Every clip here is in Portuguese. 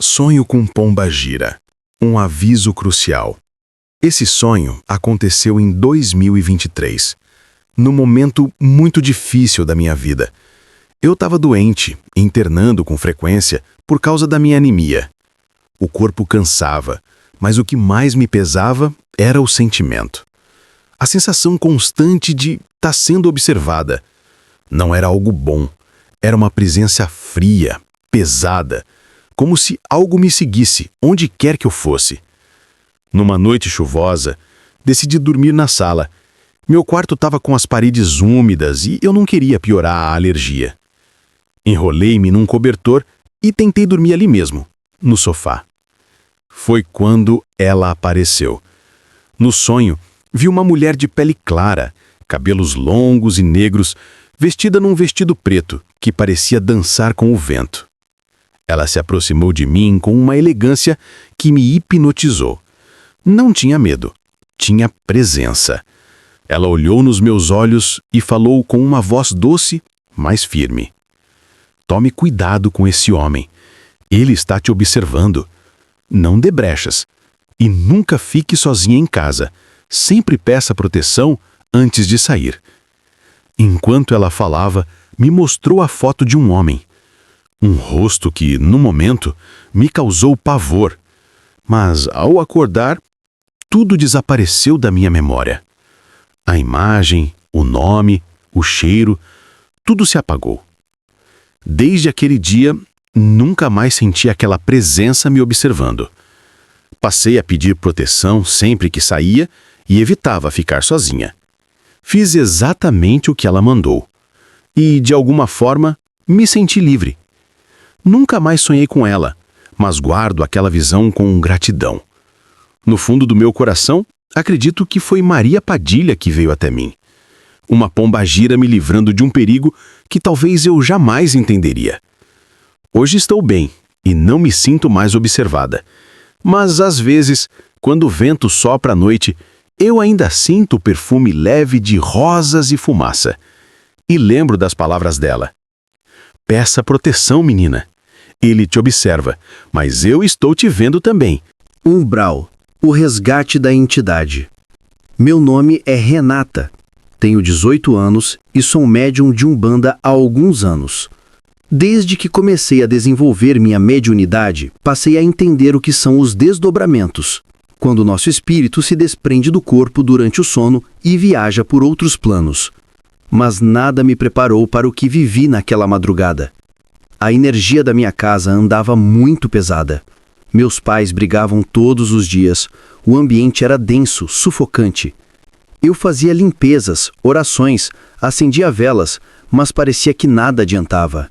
Sonho com pomba-gira. Um aviso crucial. Esse sonho aconteceu em 2023, num momento muito difícil da minha vida. Eu estava doente, internando com frequência por causa da minha anemia. O corpo cansava, mas o que mais me pesava era o sentimento. A sensação constante de estar sendo observada. Não era algo bom, era uma presença fria, pesada, como se algo me seguisse onde quer que eu fosse. Numa noite chuvosa, decidi dormir na sala. Meu quarto estava com as paredes úmidas e eu não queria piorar a alergia. Enrolei-me num cobertor e tentei dormir ali mesmo, no sofá. Foi quando ela apareceu. No sonho, vi uma mulher de pele clara, cabelos longos e negros, vestida num vestido preto que parecia dançar com o vento. Ela se aproximou de mim com uma elegância que me hipnotizou. Não tinha medo, tinha presença. Ela olhou nos meus olhos e falou com uma voz doce, mas firme. Tome cuidado com esse homem. Ele está te observando. Não dê brechas. E nunca fique sozinha em casa. Sempre peça proteção antes de sair. Enquanto ela falava, me mostrou a foto de um homem. Um rosto que, no momento, me causou pavor. Mas, ao acordar, tudo desapareceu da minha memória. A imagem, o nome, o cheiro, tudo se apagou. Desde aquele dia, nunca mais senti aquela presença me observando. Passei a pedir proteção sempre que saía e evitava ficar sozinha. Fiz exatamente o que ela mandou. E, de alguma forma, me senti livre. Nunca mais sonhei com ela, mas guardo aquela visão com gratidão. No fundo do meu coração, acredito que foi Maria Padilha que veio até mim. Uma pomba-gira me livrando de um perigo que talvez eu jamais entenderia. Hoje estou bem e não me sinto mais observada. Mas, às vezes, quando o vento sopra à noite, eu ainda sinto o perfume leve de rosas e fumaça. E lembro das palavras dela. Peça proteção, menina. Ele te observa, mas eu estou te vendo também. Umbral, o resgate da entidade. Meu nome é Renata. Tenho 18 anos e sou médium de Umbanda há alguns anos. Desde que comecei a desenvolver minha mediunidade, passei a entender o que são os desdobramentos, quando nosso espírito se desprende do corpo durante o sono e viaja por outros planos. Mas nada me preparou para o que vivi naquela madrugada. A energia da minha casa andava muito pesada. Meus pais brigavam todos os dias. O ambiente era denso, sufocante. Eu fazia limpezas, orações, acendia velas, mas parecia que nada adiantava.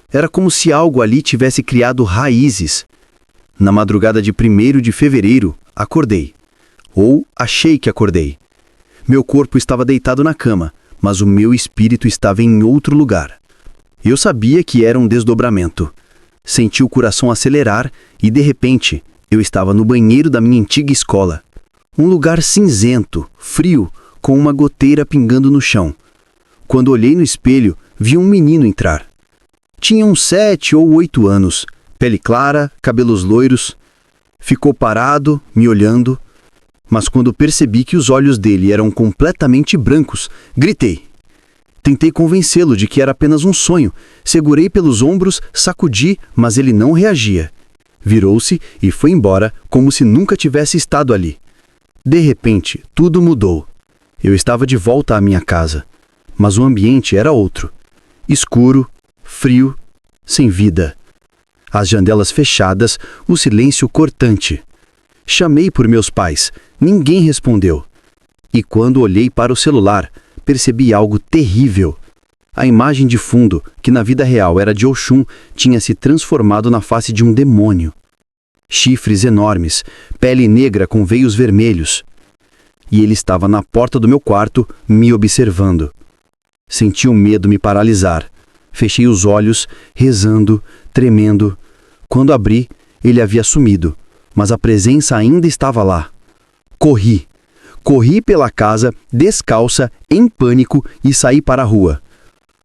Era como se algo ali tivesse criado raízes. Na madrugada de 1º de fevereiro, acordei. Ou achei que acordei. Meu corpo estava deitado na cama, mas o meu espírito estava em outro lugar. Eu sabia que era um desdobramento. Senti o coração acelerar e, de repente, eu estava no banheiro da minha antiga escola. Um lugar cinzento, frio, com uma goteira pingando no chão. Quando olhei no espelho, vi um menino entrar. Tinha uns 7 ou 8 anos, pele clara, cabelos loiros. Ficou parado, me olhando, mas quando percebi que os olhos dele eram completamente brancos, gritei. Tentei convencê-lo de que era apenas um sonho. Segurei pelos ombros, sacudi, mas ele não reagia. Virou-se e foi embora como se nunca tivesse estado ali. De repente, tudo mudou. Eu estava de volta à minha casa, mas o ambiente era outro. Escuro, frio, sem vida. As janelas fechadas, o silêncio cortante. Chamei por meus pais. Ninguém respondeu. E quando olhei para o celular, percebi algo terrível. A imagem de fundo, que na vida real era de Oxum, tinha se transformado na face de um demônio. Chifres enormes, pele negra com veios vermelhos. E ele estava na porta do meu quarto, me observando. Senti o medo me paralisar. Fechei os olhos, rezando, tremendo. Quando abri, ele havia sumido, mas a presença ainda estava lá. Corri. Corri pela casa, descalça, em pânico, e saí para a rua.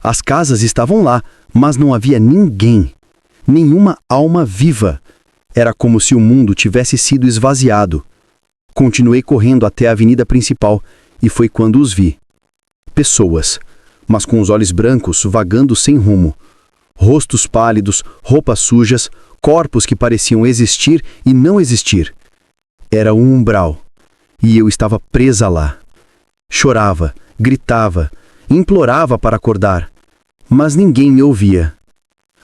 As casas estavam lá, mas não havia ninguém. Nenhuma alma viva. Era como se o mundo tivesse sido esvaziado. Continuei correndo até a avenida principal e foi quando os vi. Pessoas, mas com os olhos brancos vagando sem rumo. Rostos pálidos, roupas sujas, corpos que pareciam existir e não existir. Era um umbral, e eu estava presa lá. Chorava, gritava, implorava para acordar, mas ninguém me ouvia.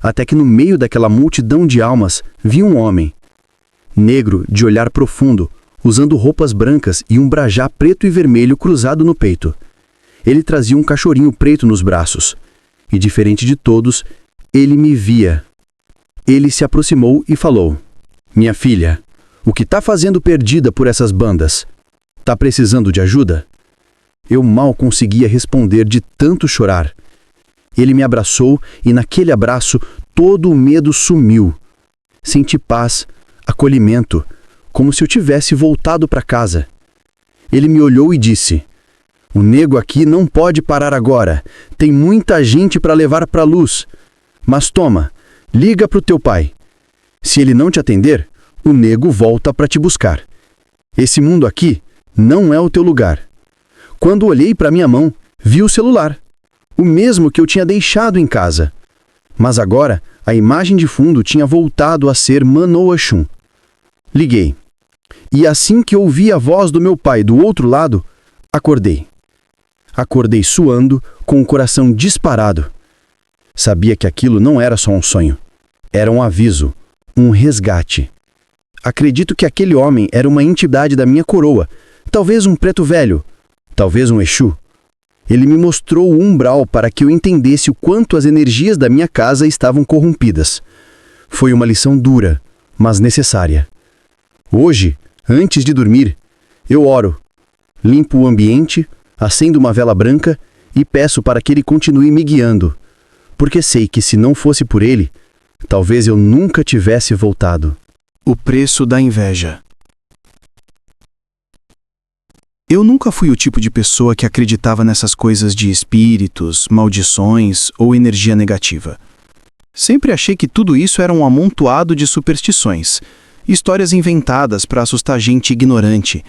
Até que no meio daquela multidão de almas vi um homem, negro, de olhar profundo, usando roupas brancas e um brajá preto e vermelho cruzado no peito. Ele trazia um cachorrinho preto nos braços, e diferente de todos, ele me via. Ele se aproximou e falou: "Minha filha, o que tá fazendo perdida por essas bandas? Tá precisando de ajuda?" Eu mal conseguia responder de tanto chorar. Ele me abraçou e naquele abraço todo o medo sumiu. Senti paz, acolhimento, como se eu tivesse voltado para casa. Ele me olhou e disse: "O nego aqui não pode parar agora. Tem muita gente para levar para a luz. Mas toma, liga pro teu pai. Se ele não te atender, o nego volta para te buscar. Esse mundo aqui não é o teu lugar." Quando olhei para minha mão, vi o celular, o mesmo que eu tinha deixado em casa. Mas agora, a imagem de fundo tinha voltado a ser Manoa Chum. Liguei. E assim que ouvi a voz do meu pai do outro lado, acordei. Acordei suando, com o coração disparado. Sabia que aquilo não era só um sonho. Era um aviso, um resgate. Acredito que aquele homem era uma entidade da minha coroa, talvez um preto velho, talvez um Exu. Ele me mostrou o umbral para que eu entendesse o quanto as energias da minha casa estavam corrompidas. Foi uma lição dura, mas necessária. Hoje, antes de dormir, eu oro, limpo o ambiente, acendo uma vela branca e peço para que ele continue me guiando, porque sei que se não fosse por ele, talvez eu nunca tivesse voltado. O preço da inveja. Eu nunca fui o tipo de pessoa que acreditava nessas coisas de espíritos, maldições ou energia negativa. Sempre achei que tudo isso era um amontoado de superstições, histórias inventadas para assustar gente ignorante.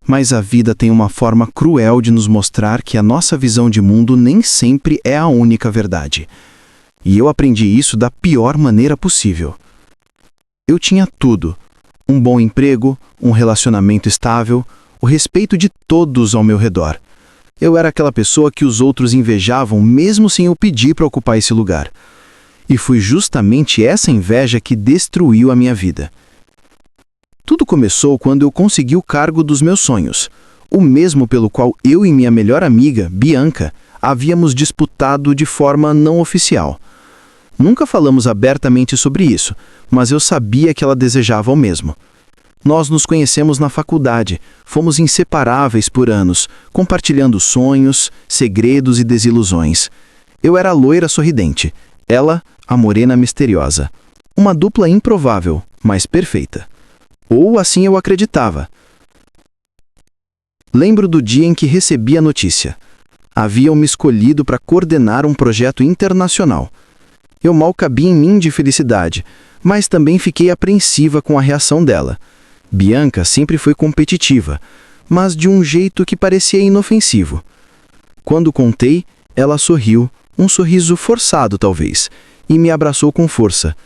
Mas a vida tem uma forma cruel de nos mostrar que a nossa visão de mundo nem sempre é a única verdade. E eu aprendi isso da pior maneira possível. Eu tinha tudo: um bom emprego, um relacionamento estável, o respeito de todos ao meu redor. Eu era aquela pessoa que os outros invejavam mesmo sem eu pedir para ocupar esse lugar. E foi justamente essa inveja que destruiu a minha vida. Tudo começou quando eu consegui o cargo dos meus sonhos, o mesmo pelo qual eu e minha melhor amiga, Bianca, havíamos disputado de forma não oficial. Nunca falamos abertamente sobre isso, mas eu sabia que ela desejava o mesmo. Nós nos conhecemos na faculdade, fomos inseparáveis por anos, compartilhando sonhos, segredos e desilusões. Eu era a loira sorridente, ela, a morena misteriosa. Uma dupla improvável, mas perfeita. Ou assim eu acreditava. Lembro do dia em que recebi a notícia. Haviam me escolhido para coordenar um projeto internacional. Eu mal cabia em mim de felicidade, mas também fiquei apreensiva com a reação dela. Bianca sempre foi competitiva, mas de um jeito que parecia inofensivo. Quando contei, ela sorriu, um sorriso forçado talvez, e me abraçou com força.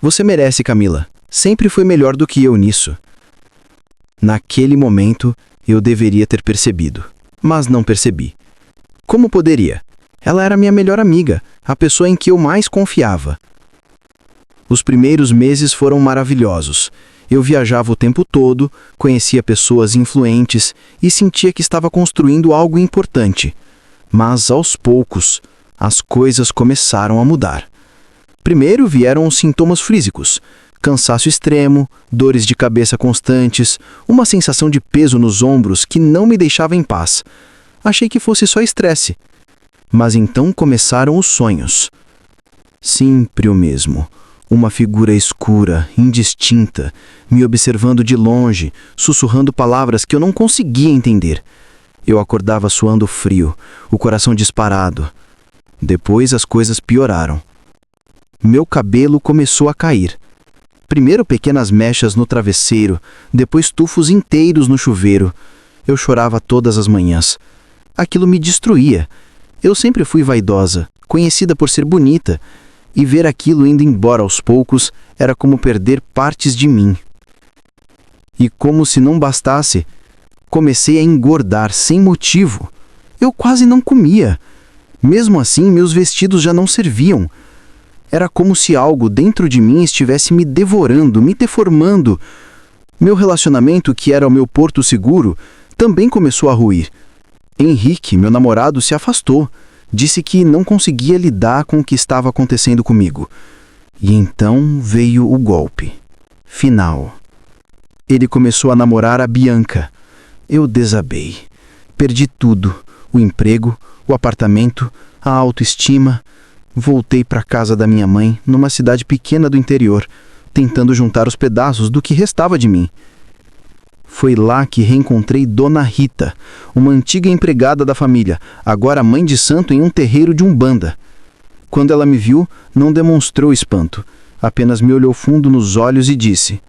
"Você merece, Camila. Sempre foi melhor do que eu nisso." Naquele momento, eu deveria ter percebido, mas não percebi. Como poderia? Ela era minha melhor amiga, a pessoa em que eu mais confiava. Os primeiros meses foram maravilhosos. Eu viajava o tempo todo, conhecia pessoas influentes e sentia que estava construindo algo importante. Mas, aos poucos, as coisas começaram a mudar. Primeiro vieram os sintomas físicos: cansaço extremo, dores de cabeça constantes, uma sensação de peso nos ombros que não me deixava em paz. Achei que fosse só estresse. Mas então começaram os sonhos. Sempre o mesmo. Uma figura escura, indistinta, me observando de longe, sussurrando palavras que eu não conseguia entender. Eu acordava suando frio, o coração disparado. Depois as coisas pioraram. Meu cabelo começou a cair. Primeiro pequenas mechas no travesseiro, depois tufos inteiros no chuveiro. Eu chorava todas as manhãs. Aquilo me destruía. Eu sempre fui vaidosa, conhecida por ser bonita, e ver aquilo indo embora aos poucos era como perder partes de mim. E como se não bastasse, comecei a engordar sem motivo. Eu quase não comia. Mesmo assim, meus vestidos já não serviam. Era como se algo dentro de mim estivesse me devorando, me deformando. Meu relacionamento, que era o meu porto seguro, também começou a ruir. Henrique, meu namorado, se afastou. Disse que não conseguia lidar com o que estava acontecendo comigo. E então veio o golpe final. Ele começou a namorar a Bianca. Eu desabei. Perdi tudo: o emprego, o apartamento, a autoestima. Voltei para a casa da minha mãe, numa cidade pequena do interior, tentando juntar os pedaços do que restava de mim. Foi lá que reencontrei Dona Rita, uma antiga empregada da família, agora mãe de santo em um terreiro de Umbanda. Quando ela me viu, não demonstrou espanto, apenas me olhou fundo nos olhos e disse: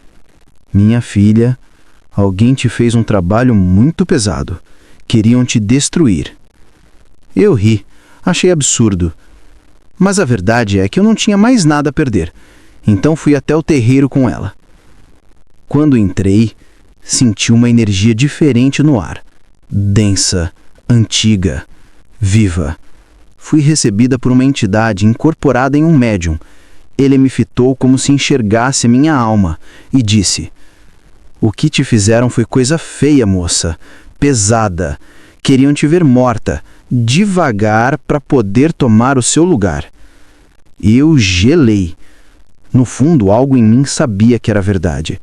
"Minha filha, alguém te fez um trabalho muito pesado. Queriam te destruir." Eu ri, achei absurdo. Mas a verdade é que eu não tinha mais nada a perder, então fui até o terreiro com ela. Quando entrei, senti uma energia diferente no ar. Densa, antiga, viva. Fui recebida por uma entidade incorporada em um médium. Ele me fitou como se enxergasse minha alma e disse: "O que te fizeram foi coisa feia, moça, pesada. Queriam te ver morta, devagar para poder tomar o seu lugar." Eu gelei. No fundo, algo em mim sabia que era verdade.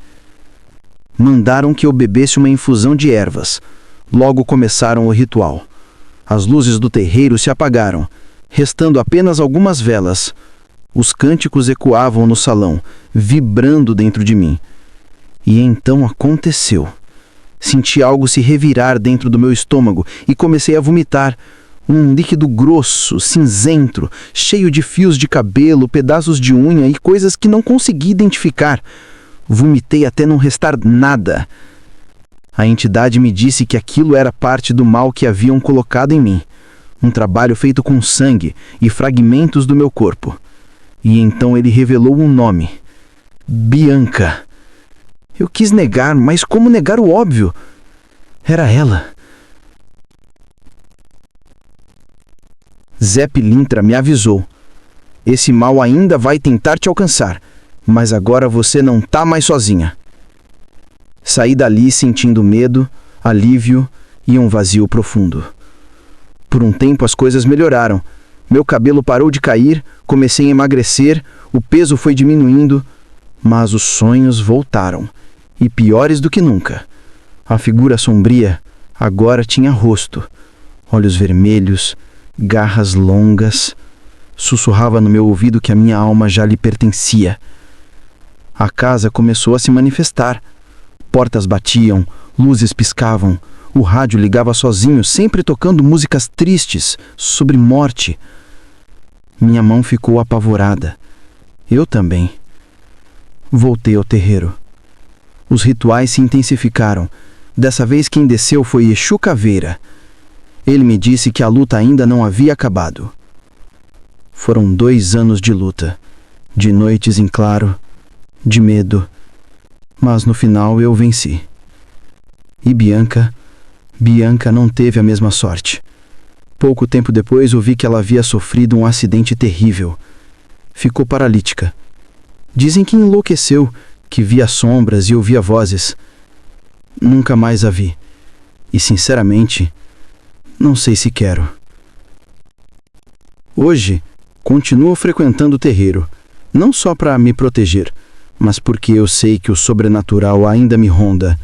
Mandaram que eu bebesse uma infusão de ervas. Logo começaram o ritual. As luzes do terreiro se apagaram, restando apenas algumas velas. Os cânticos ecoavam no salão, vibrando dentro de mim. E então aconteceu. Senti algo se revirar dentro do meu estômago e comecei a vomitar. Um líquido grosso, cinzento, cheio de fios de cabelo, pedaços de unha e coisas que não consegui identificar. Vomitei até não restar nada. A entidade me disse que aquilo era parte do mal que haviam colocado em mim. Um trabalho feito com sangue e fragmentos do meu corpo. E então ele revelou um nome: Bianca. Eu quis negar, mas como negar o óbvio? Era ela. Zé Pilintra me avisou: "Esse mal ainda vai tentar te alcançar, mas agora você não tá mais sozinha." Saí dali sentindo medo, alívio e um vazio profundo. Por um tempo as coisas melhoraram. Meu cabelo parou de cair, comecei a emagrecer, o peso foi diminuindo, mas os sonhos voltaram, e piores do que nunca. A figura sombria agora tinha rosto, olhos vermelhos, garras longas. Sussurrava no meu ouvido que a minha alma já lhe pertencia. A casa começou a se manifestar. Portas batiam, luzes piscavam, o rádio ligava sozinho, sempre tocando músicas tristes, sobre morte. Minha mão ficou apavorada. Eu também. Voltei ao terreiro. Os rituais se intensificaram. Dessa vez quem desceu foi Exu Caveira. Ele me disse que a luta ainda não havia acabado. Foram 2 anos de luta, de noites em claro, de medo, mas no final eu venci. E Bianca não teve a mesma sorte. Pouco tempo depois ouvi que ela havia sofrido um acidente terrível. Ficou paralítica. Dizem que enlouqueceu, que via sombras e ouvia vozes. Nunca mais a vi. E sinceramente, não sei se quero. Hoje, continuo frequentando o terreiro, não só para me proteger, mas porque eu sei que o sobrenatural ainda me ronda,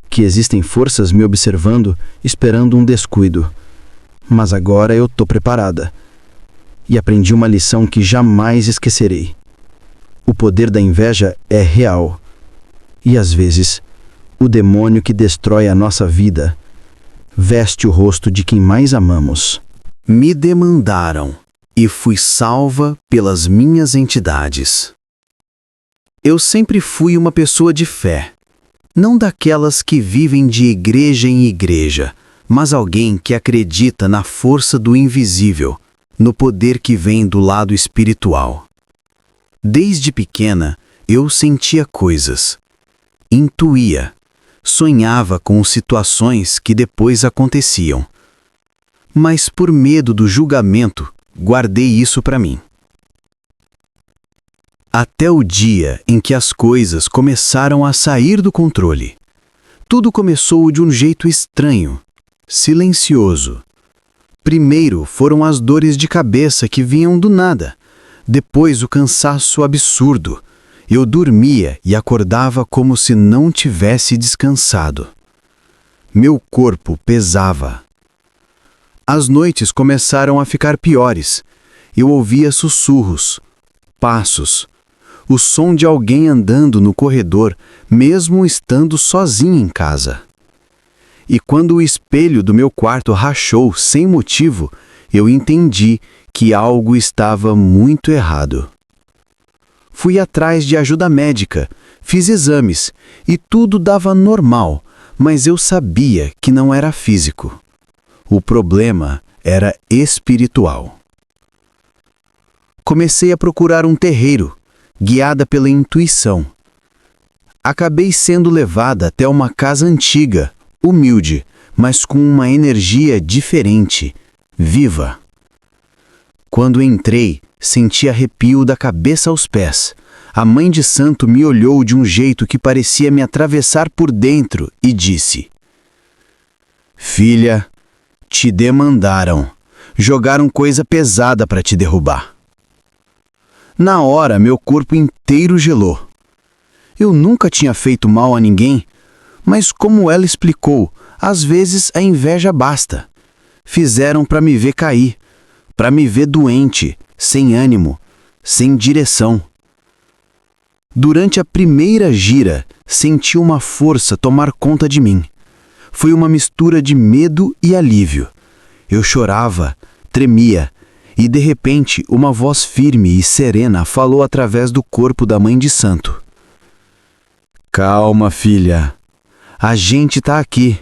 que existem forças me observando, esperando um descuido. Mas agora eu tô preparada. E aprendi uma lição que jamais esquecerei. O poder da inveja é real. E às vezes, o demônio que destrói a nossa vida veste o rosto de quem mais amamos. Me demandaram e fui salva pelas minhas entidades. Eu sempre fui uma pessoa de fé. Não daquelas que vivem de igreja em igreja, mas alguém que acredita na força do invisível, no poder que vem do lado espiritual. Desde pequena, eu sentia coisas, intuía, sonhava com situações que depois aconteciam. Mas por medo do julgamento, guardei isso para mim. Até o dia em que as coisas começaram a sair do controle. Tudo começou de um jeito estranho, silencioso. Primeiro foram as dores de cabeça que vinham do nada. Depois o cansaço absurdo. Eu dormia e acordava como se não tivesse descansado. Meu corpo pesava. As noites começaram a ficar piores. Eu ouvia sussurros, passos, o som de alguém andando no corredor, mesmo estando sozinho em casa. E quando o espelho do meu quarto rachou sem motivo, eu entendi que algo estava muito errado. Fui atrás de ajuda médica, fiz exames e tudo dava normal, mas eu sabia que não era físico. O problema era espiritual. Comecei a procurar um terreiro, guiada pela intuição. Acabei sendo levada até uma casa antiga, humilde, mas com uma energia diferente, viva. Quando entrei, senti arrepio da cabeça aos pés. A mãe de santo me olhou de um jeito que parecia me atravessar por dentro e disse: "Filha, te demandaram. Jogaram coisa pesada para te derrubar." Na hora, meu corpo inteiro gelou. Eu nunca tinha feito mal a ninguém, mas como ela explicou, às vezes a inveja basta. Fizeram para me ver cair, para me ver doente, sem ânimo, sem direção. Durante a primeira gira, senti uma força tomar conta de mim. Foi uma mistura de medo e alívio. Eu chorava, tremia, e de repente uma voz firme e serena falou através do corpo da mãe de santo. "Calma, filha. A gente tá aqui.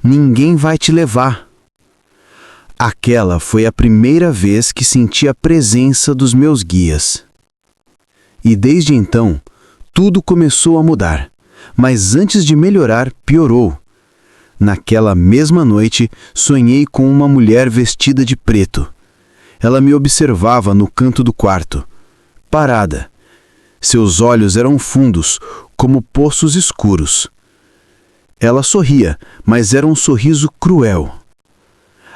Ninguém vai te levar." Aquela foi a primeira vez que senti a presença dos meus guias. E desde então, tudo começou a mudar. Mas antes de melhorar, piorou. Naquela mesma noite, sonhei com uma mulher vestida de preto. Ela me observava no canto do quarto, parada. Seus olhos eram fundos, como poços escuros. Ela sorria, mas era um sorriso cruel.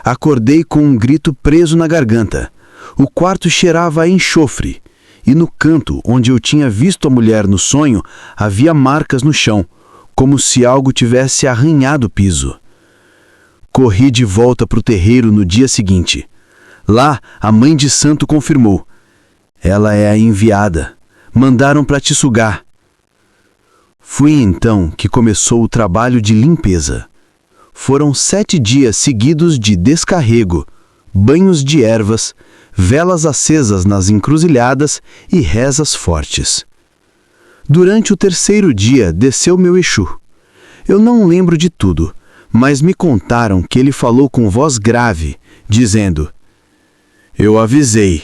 Acordei com um grito preso na garganta. O quarto cheirava a enxofre, e no canto onde eu tinha visto a mulher no sonho, havia marcas no chão, como se algo tivesse arranhado o piso. Corri de volta para o terreiro no dia seguinte. Lá, a mãe de santo confirmou: "Ela é a enviada. Mandaram para te sugar." Foi então que começou o trabalho de limpeza. Foram 7 dias seguidos de descarrego, banhos de ervas, velas acesas nas encruzilhadas e rezas fortes. Durante o 3º dia, desceu meu Exu. Eu não lembro de tudo, mas me contaram que ele falou com voz grave, dizendo: "Eu avisei.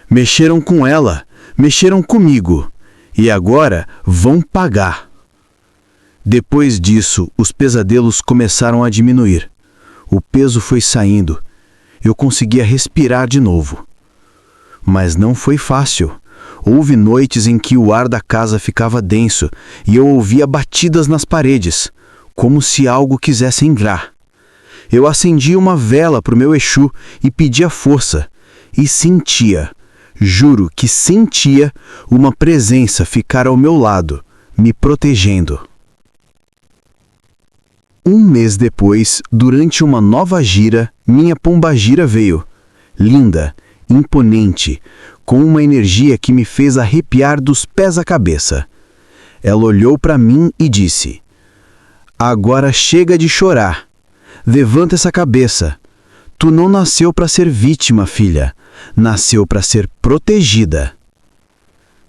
Mexeram com ela, mexeram comigo, e agora vão pagar." Depois disso, os pesadelos começaram a diminuir. O peso foi saindo. Eu conseguia respirar de novo. Mas não foi fácil. Houve noites em que o ar da casa ficava denso e eu ouvia batidas nas paredes, como se algo quisesse entrar. Eu acendia uma vela para o meu Exu e pedia força. E sentia, juro que sentia, uma presença ficar ao meu lado, me protegendo. Um mês depois, durante uma nova gira, minha pombagira veio. Linda, imponente, com uma energia que me fez arrepiar dos pés à cabeça. Ela olhou para mim e disse: "Agora chega de chorar. Levanta essa cabeça. Tu não nasceu para ser vítima, filha. Nasceu para ser protegida."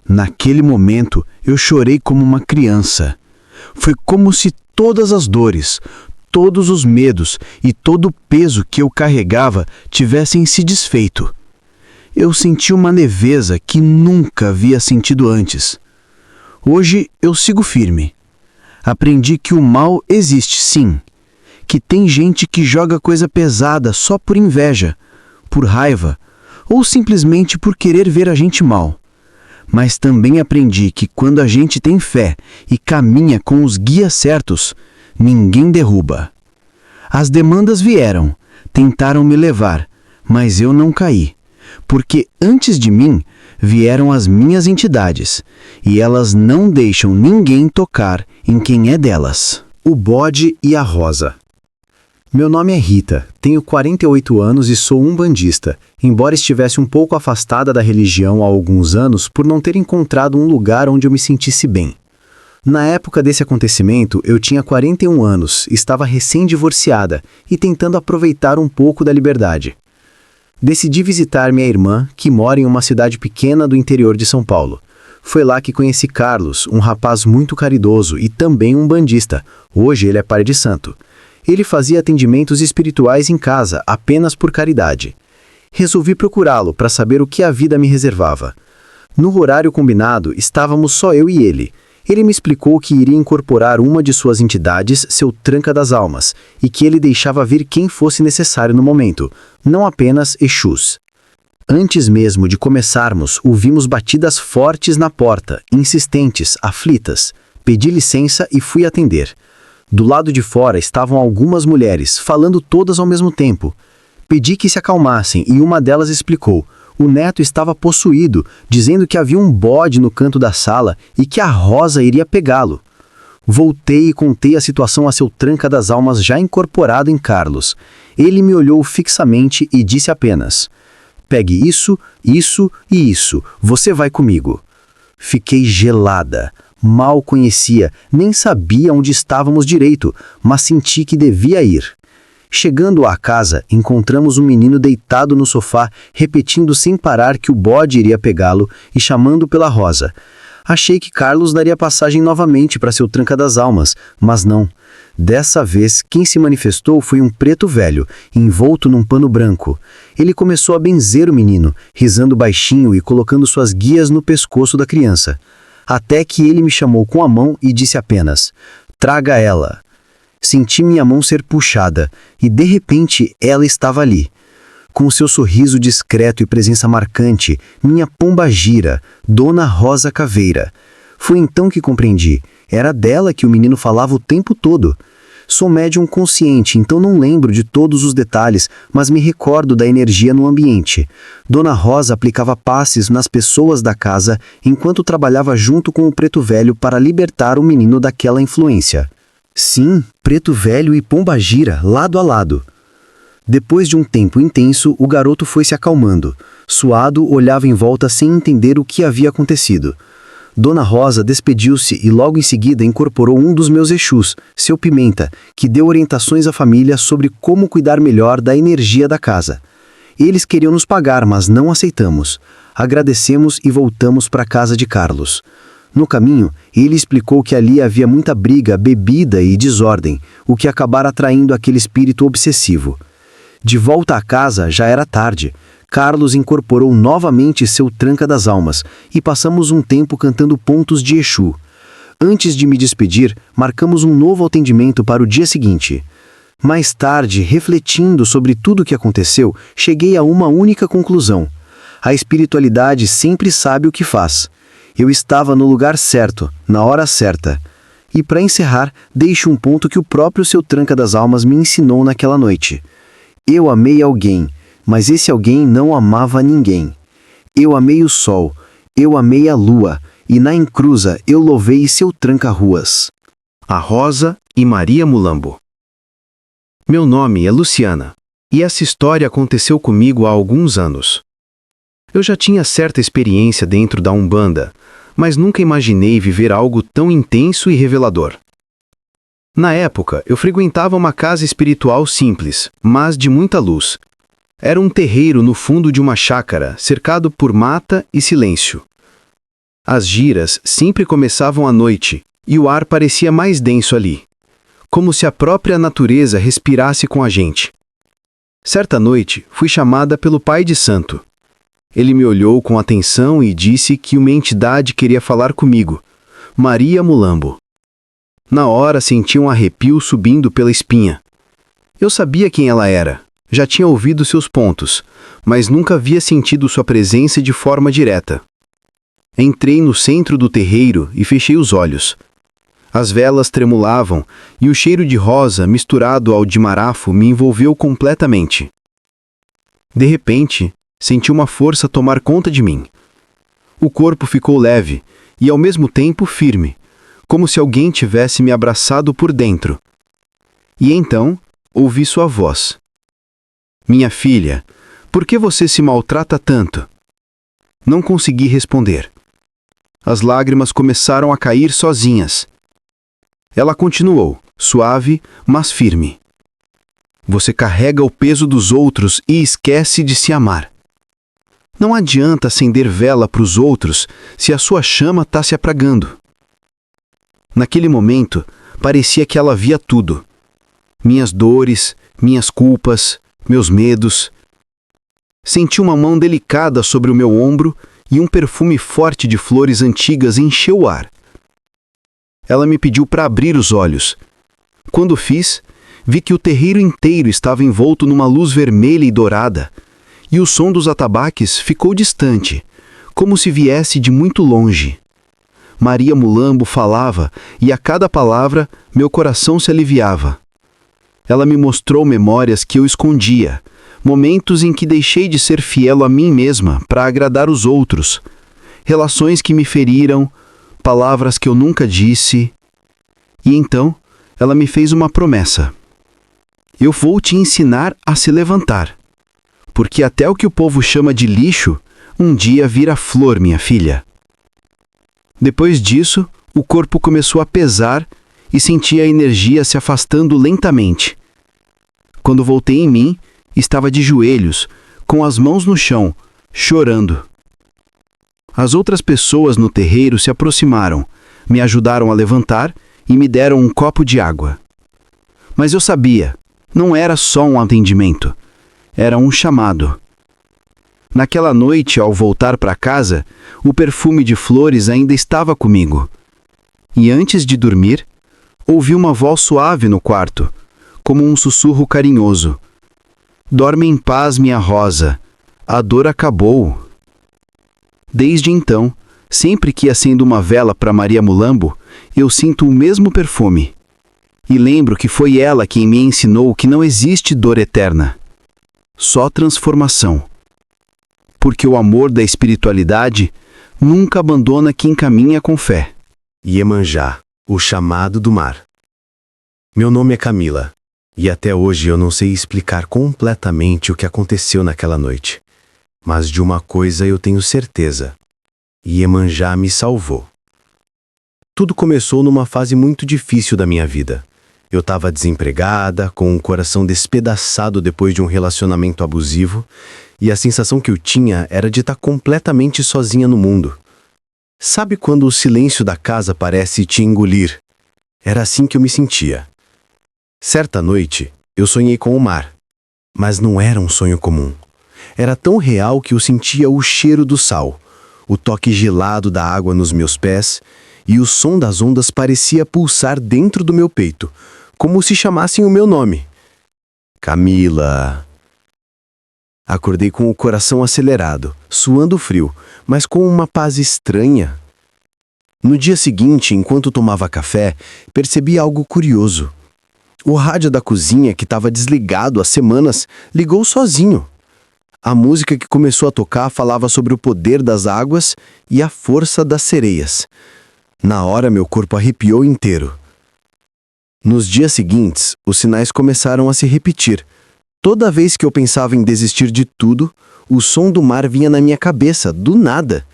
Naquele momento, eu chorei como uma criança. Foi como se todas as dores, todos os medos e todo o peso que eu carregava tivessem se desfeito. Eu senti uma leveza que nunca havia sentido antes. Hoje eu sigo firme. Aprendi que o mal existe sim, que tem gente que joga coisa pesada só por inveja, por raiva ou simplesmente por querer ver a gente mal. Mas também aprendi que quando a gente tem fé e caminha com os guias certos, ninguém derruba. As demandas vieram, tentaram me levar, mas eu não caí, porque antes de mim vieram as minhas entidades, e elas não deixam ninguém tocar em quem é delas. O bode e a rosa. Meu nome é Rita, tenho 48 anos e sou umbandista, embora estivesse um pouco afastada da religião há alguns anos por não ter encontrado um lugar onde eu me sentisse bem. Na época desse acontecimento, eu tinha 41 anos, estava recém-divorciada e tentando aproveitar um pouco da liberdade. Decidi visitar minha irmã, que mora em uma cidade pequena do interior de São Paulo. Foi lá que conheci Carlos, um rapaz muito caridoso e também umbandista. Hoje ele é pai de santo. Ele fazia atendimentos espirituais em casa, apenas por caridade. Resolvi procurá-lo para saber o que a vida me reservava. No horário combinado, estávamos só eu e ele. Ele me explicou que iria incorporar uma de suas entidades, seu Tranca das Almas, e que ele deixava vir quem fosse necessário no momento, não apenas Exus. Antes mesmo de começarmos, ouvimos batidas fortes na porta, insistentes, aflitas. Pedi licença e fui atender. Do lado de fora estavam algumas mulheres, falando todas ao mesmo tempo. Pedi que se acalmassem e uma delas explicou. O neto estava possuído, dizendo que havia um bode no canto da sala e que a Rosa iria pegá-lo. Voltei e contei a situação a seu Tranca das Almas já incorporado em Carlos. Ele me olhou fixamente e disse apenas: "Pegue isso, isso e isso, você vai comigo." Fiquei gelada. Mal conhecia, nem sabia onde estávamos direito, mas senti que devia ir. Chegando à casa, encontramos um menino deitado no sofá, repetindo sem parar que o bode iria pegá-lo e chamando pela Rosa. Achei que Carlos daria passagem novamente para seu Tranca das Almas, mas não. Dessa vez, quem se manifestou foi um preto velho, envolto num pano branco. Ele começou a benzer o menino, risando baixinho e colocando suas guias no pescoço da criança. Até que ele me chamou com a mão e disse apenas: "Traga ela." Senti minha mão ser puxada e, de repente, ela estava ali. Com seu sorriso discreto e presença marcante, minha pombagira, Dona Rosa Caveira. Foi então que compreendi. Era dela que o menino falava o tempo todo. Sou médium consciente, então não lembro de todos os detalhes, mas me recordo da energia no ambiente. Dona Rosa aplicava passes nas pessoas da casa enquanto trabalhava junto com o preto velho para libertar o menino daquela influência. Sim, preto velho e pombagira, lado a lado. Depois de um tempo intenso, o garoto foi se acalmando. Suado, olhava em volta sem entender o que havia acontecido. Dona Rosa despediu-se e logo em seguida incorporou um dos meus Exus, seu Pimenta, que deu orientações à família sobre como cuidar melhor da energia da casa. Eles queriam nos pagar, mas não aceitamos. Agradecemos e voltamos para a casa de Carlos. No caminho, ele explicou que ali havia muita briga, bebida e desordem, o que acabara atraindo aquele espírito obsessivo. De volta à casa, já era tarde. Carlos incorporou novamente seu Tranca das Almas e passamos um tempo cantando pontos de Exu. Antes de me despedir, marcamos um novo atendimento para o dia seguinte. Mais tarde, refletindo sobre tudo o que aconteceu, cheguei a uma única conclusão. A espiritualidade sempre sabe o que faz. Eu estava no lugar certo, na hora certa. E para encerrar, deixo um ponto que o próprio seu Tranca das Almas me ensinou naquela noite. Eu amei alguém, mas esse alguém não amava ninguém. Eu amei o sol, eu amei a lua, e na encruza eu louvei seu tranca-ruas. A Rosa e Maria Mulambo. Meu nome é Luciana, e essa história aconteceu comigo há alguns anos. Eu já tinha certa experiência dentro da Umbanda, mas nunca imaginei viver algo tão intenso e revelador. Na época, eu frequentava uma casa espiritual simples, mas de muita luz. Era um terreiro no fundo de uma chácara, cercado por mata e silêncio. As giras sempre começavam à noite e o ar parecia mais denso ali, como se a própria natureza respirasse com a gente. Certa noite, fui chamada pelo pai de santo. Ele me olhou com atenção e disse que uma entidade queria falar comigo, Maria Mulambo. Na hora senti um arrepio subindo pela espinha. Eu sabia quem ela era, já tinha ouvido seus pontos, mas nunca havia sentido sua presença de forma direta. Entrei no centro do terreiro e fechei os olhos. As velas tremulavam e o cheiro de rosa misturado ao de marafo me envolveu completamente. De repente, senti uma força tomar conta de mim. O corpo ficou leve e ao mesmo tempo firme, como se alguém tivesse me abraçado por dentro. E então, ouvi sua voz. Minha filha, por que você se maltrata tanto? Não consegui responder. As lágrimas começaram a cair sozinhas. Ela continuou, suave, mas firme. Você carrega o peso dos outros e esquece de se amar. Não adianta acender vela para os outros se a sua chama está se apagando. Naquele momento, parecia que ela via tudo. Minhas dores, minhas culpas, meus medos. Senti uma mão delicada sobre o meu ombro e um perfume forte de flores antigas encheu o ar. Ela me pediu para abrir os olhos. Quando fiz, vi que o terreiro inteiro estava envolto numa luz vermelha e dourada, e o som dos atabaques ficou distante, como se viesse de muito longe. Maria Mulambo falava, e a cada palavra meu coração se aliviava. Ela me mostrou memórias que eu escondia, momentos em que deixei de ser fiel a mim mesma para agradar os outros, relações que me feriram, palavras que eu nunca disse. E então, ela me fez uma promessa. Eu vou te ensinar a se levantar, porque até o que o povo chama de lixo, um dia vira flor, minha filha. Depois disso, o corpo começou a pesar e senti a energia se afastando lentamente. Quando voltei em mim, estava de joelhos, com as mãos no chão, chorando. As outras pessoas no terreiro se aproximaram, me ajudaram a levantar e me deram um copo de água. Mas eu sabia, não era só um atendimento, era um chamado. Naquela noite, ao voltar para casa, o perfume de flores ainda estava comigo. E antes de dormir, ouvi uma voz suave no quarto, como um sussurro carinhoso. Dorme em paz, minha rosa, a dor acabou. Desde então, sempre que acendo uma vela para Maria Mulambo, eu sinto o mesmo perfume. E lembro que foi ela quem me ensinou que não existe dor eterna, só transformação. Porque o amor da espiritualidade nunca abandona quem caminha com fé. Iemanjá, o chamado do mar. Meu nome é Camila, e até hoje eu não sei explicar completamente o que aconteceu naquela noite. Mas de uma coisa eu tenho certeza: Iemanjá me salvou. Tudo começou numa fase muito difícil da minha vida. Eu estava desempregada, com o coração despedaçado depois de um relacionamento abusivo, e a sensação que eu tinha era de estar completamente sozinha no mundo. Sabe quando o silêncio da casa parece te engolir? Era assim que eu me sentia. Certa noite, eu sonhei com o mar. Mas não era um sonho comum. Era tão real que eu sentia o cheiro do sal, o toque gelado da água nos meus pés, e o som das ondas parecia pulsar dentro do meu peito, como se chamassem o meu nome. Camila. Acordei com o coração acelerado, suando frio, mas com uma paz estranha. No dia seguinte, enquanto tomava café, percebi algo curioso. O rádio da cozinha, que estava desligado há semanas, ligou sozinho. A música que começou a tocar falava sobre o poder das águas e a força das sereias. Na hora, meu corpo arrepiou inteiro. Nos dias seguintes, os sinais começaram a se repetir. Toda vez que eu pensava em desistir de tudo, o som do mar vinha na minha cabeça, do nada.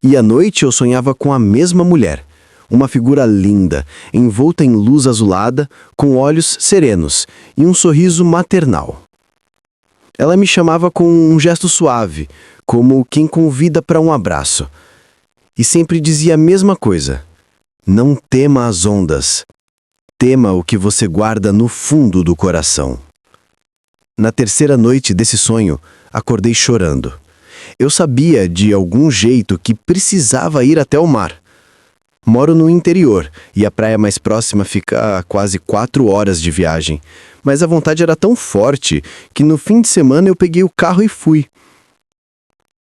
E à noite eu sonhava com a mesma mulher, uma figura linda, envolta em luz azulada, com olhos serenos e um sorriso maternal. Ela me chamava com um gesto suave, como quem convida para um abraço. e sempre dizia a mesma coisa: não tema as ondas, tema o que você guarda no fundo do coração. Na terceira noite desse sonho, acordei chorando. Eu sabia, de algum jeito, que precisava ir até o mar. Moro no interior e a praia mais próxima fica a quase 4 horas de viagem, mas a vontade era tão forte que no fim de semana eu peguei o carro e fui.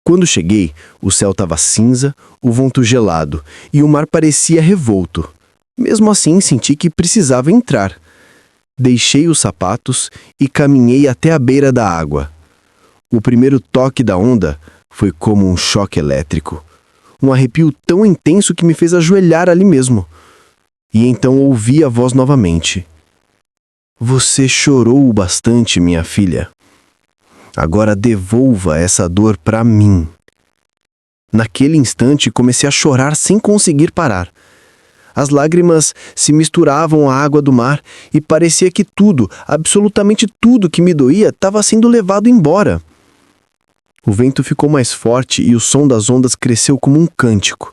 Quando cheguei, o céu estava cinza, o vento gelado e o mar parecia revolto. Mesmo assim, senti que precisava entrar. Deixei os sapatos e caminhei até a beira da água. O primeiro toque da onda foi como um choque elétrico. Um arrepio tão intenso que me fez ajoelhar ali mesmo. E então ouvi a voz novamente. Você chorou bastante, minha filha. Agora devolva essa dor para mim. Naquele instante comecei a chorar sem conseguir parar. As lágrimas se misturavam à água do mar e parecia que tudo, absolutamente tudo que me doía estava sendo levado embora. O vento ficou mais forte e o som das ondas cresceu como um cântico.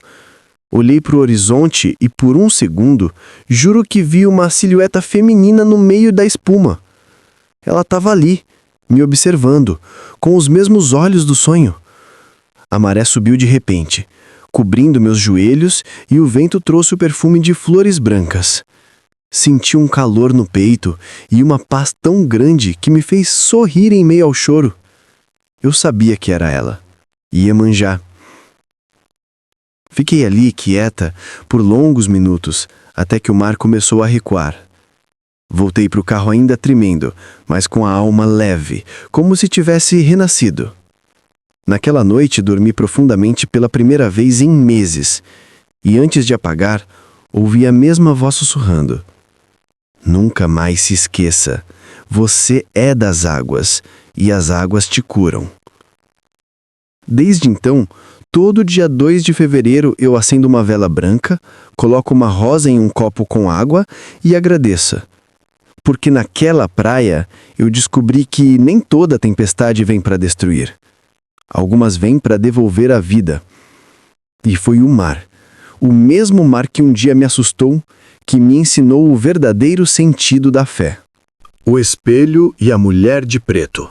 Olhei para o horizonte e, por um segundo, juro que vi uma silhueta feminina no meio da espuma. Ela estava ali, me observando, com os mesmos olhos do sonho. A maré subiu de repente, cobrindo meus joelhos, e o vento trouxe o perfume de flores brancas. Senti um calor no peito e uma paz tão grande que me fez sorrir em meio ao choro. Eu sabia que era ela, Iemanjá. Fiquei ali, quieta, por longos minutos, até que o mar começou a recuar. Voltei para o carro ainda tremendo, mas com a alma leve, como se tivesse renascido. Naquela noite dormi profundamente pela primeira vez em meses, e antes de apagar, ouvi a mesma voz sussurrando. Nunca mais se esqueça, você é das águas, e as águas te curam. Desde então, todo dia 2 de fevereiro eu acendo uma vela branca, coloco uma rosa em um copo com água e agradeço. Porque naquela praia eu descobri que nem toda tempestade vem para destruir. Algumas vêm para devolver a vida. E foi o mar, o mesmo mar que um dia me assustou, que me ensinou o verdadeiro sentido da fé. O espelho e a mulher de preto.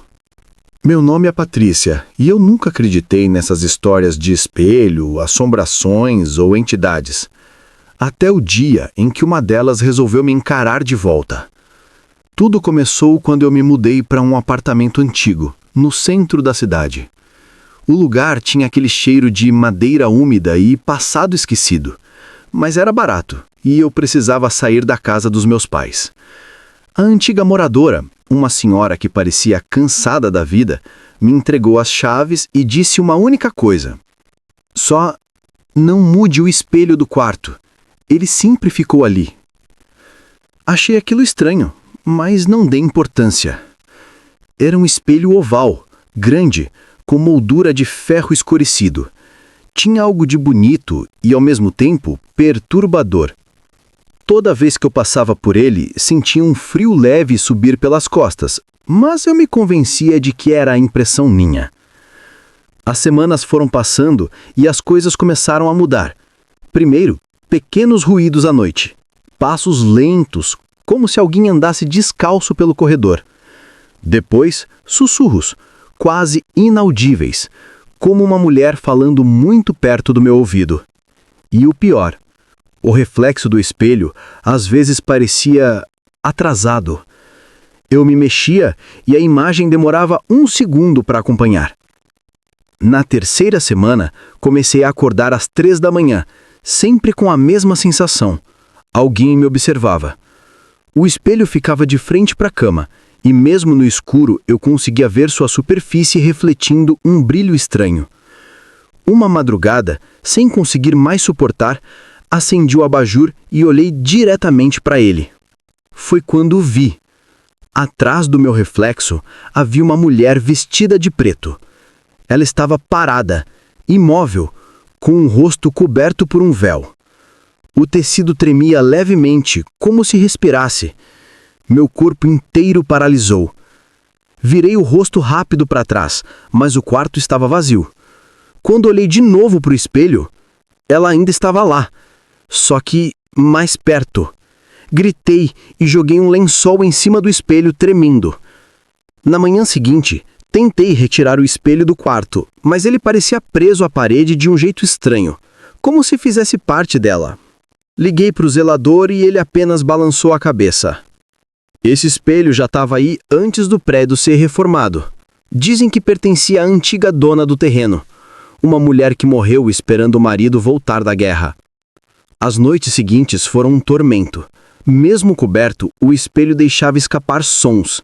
Meu nome é Patrícia e eu nunca acreditei nessas histórias de espelho, assombrações ou entidades. Até o dia em que uma delas resolveu me encarar de volta. Tudo começou quando eu me mudei para um apartamento antigo, no centro da cidade. O lugar tinha aquele cheiro de madeira úmida e passado esquecido, mas era barato e eu precisava sair da casa dos meus pais. A antiga moradora, uma senhora que parecia cansada da vida, me entregou as chaves e disse uma única coisa. Só não mude o espelho do quarto. Ele sempre ficou ali. Achei aquilo estranho, mas não dei importância. Era um espelho oval, grande, com moldura de ferro escurecido. Tinha algo de bonito e, ao mesmo tempo, perturbador. Toda vez que eu passava por ele, sentia um frio leve subir pelas costas, mas eu me convencia de que era a impressão minha. As semanas foram passando e as coisas começaram a mudar. Primeiro, pequenos ruídos à noite. Passos lentos, como se alguém andasse descalço pelo corredor. Depois, sussurros, quase inaudíveis, como uma mulher falando muito perto do meu ouvido. E o pior, o reflexo do espelho às vezes parecia atrasado. Eu me mexia e a imagem demorava 1 segundo para acompanhar. Na terceira semana, comecei a acordar às 3 da manhã, sempre com a mesma sensação. Alguém me observava. O espelho ficava de frente para a cama, e mesmo no escuro eu conseguia ver sua superfície refletindo um brilho estranho. Uma madrugada, sem conseguir mais suportar, acendi o abajur e olhei diretamente para ele. Foi quando vi. Atrás do meu reflexo havia uma mulher vestida de preto. Ela estava parada, imóvel, com o rosto coberto por um véu. O tecido tremia levemente, como se respirasse. Meu corpo inteiro paralisou. Virei o rosto rápido para trás, mas o quarto estava vazio. Quando olhei de novo para o espelho, Ela ainda estava lá, só que mais perto. Gritei e joguei um lençol em cima do espelho, tremendo. Na manhã seguinte, tentei retirar o espelho do quarto, mas ele parecia preso à parede de um jeito estranho, como se fizesse parte dela. Liguei para o zelador e ele apenas balançou a cabeça. Esse espelho já estava aí antes do prédio ser reformado. Dizem que pertencia à antiga dona do terreno, uma mulher que morreu esperando o marido voltar da guerra. As noites seguintes foram um tormento. Mesmo coberto, o espelho deixava escapar sons.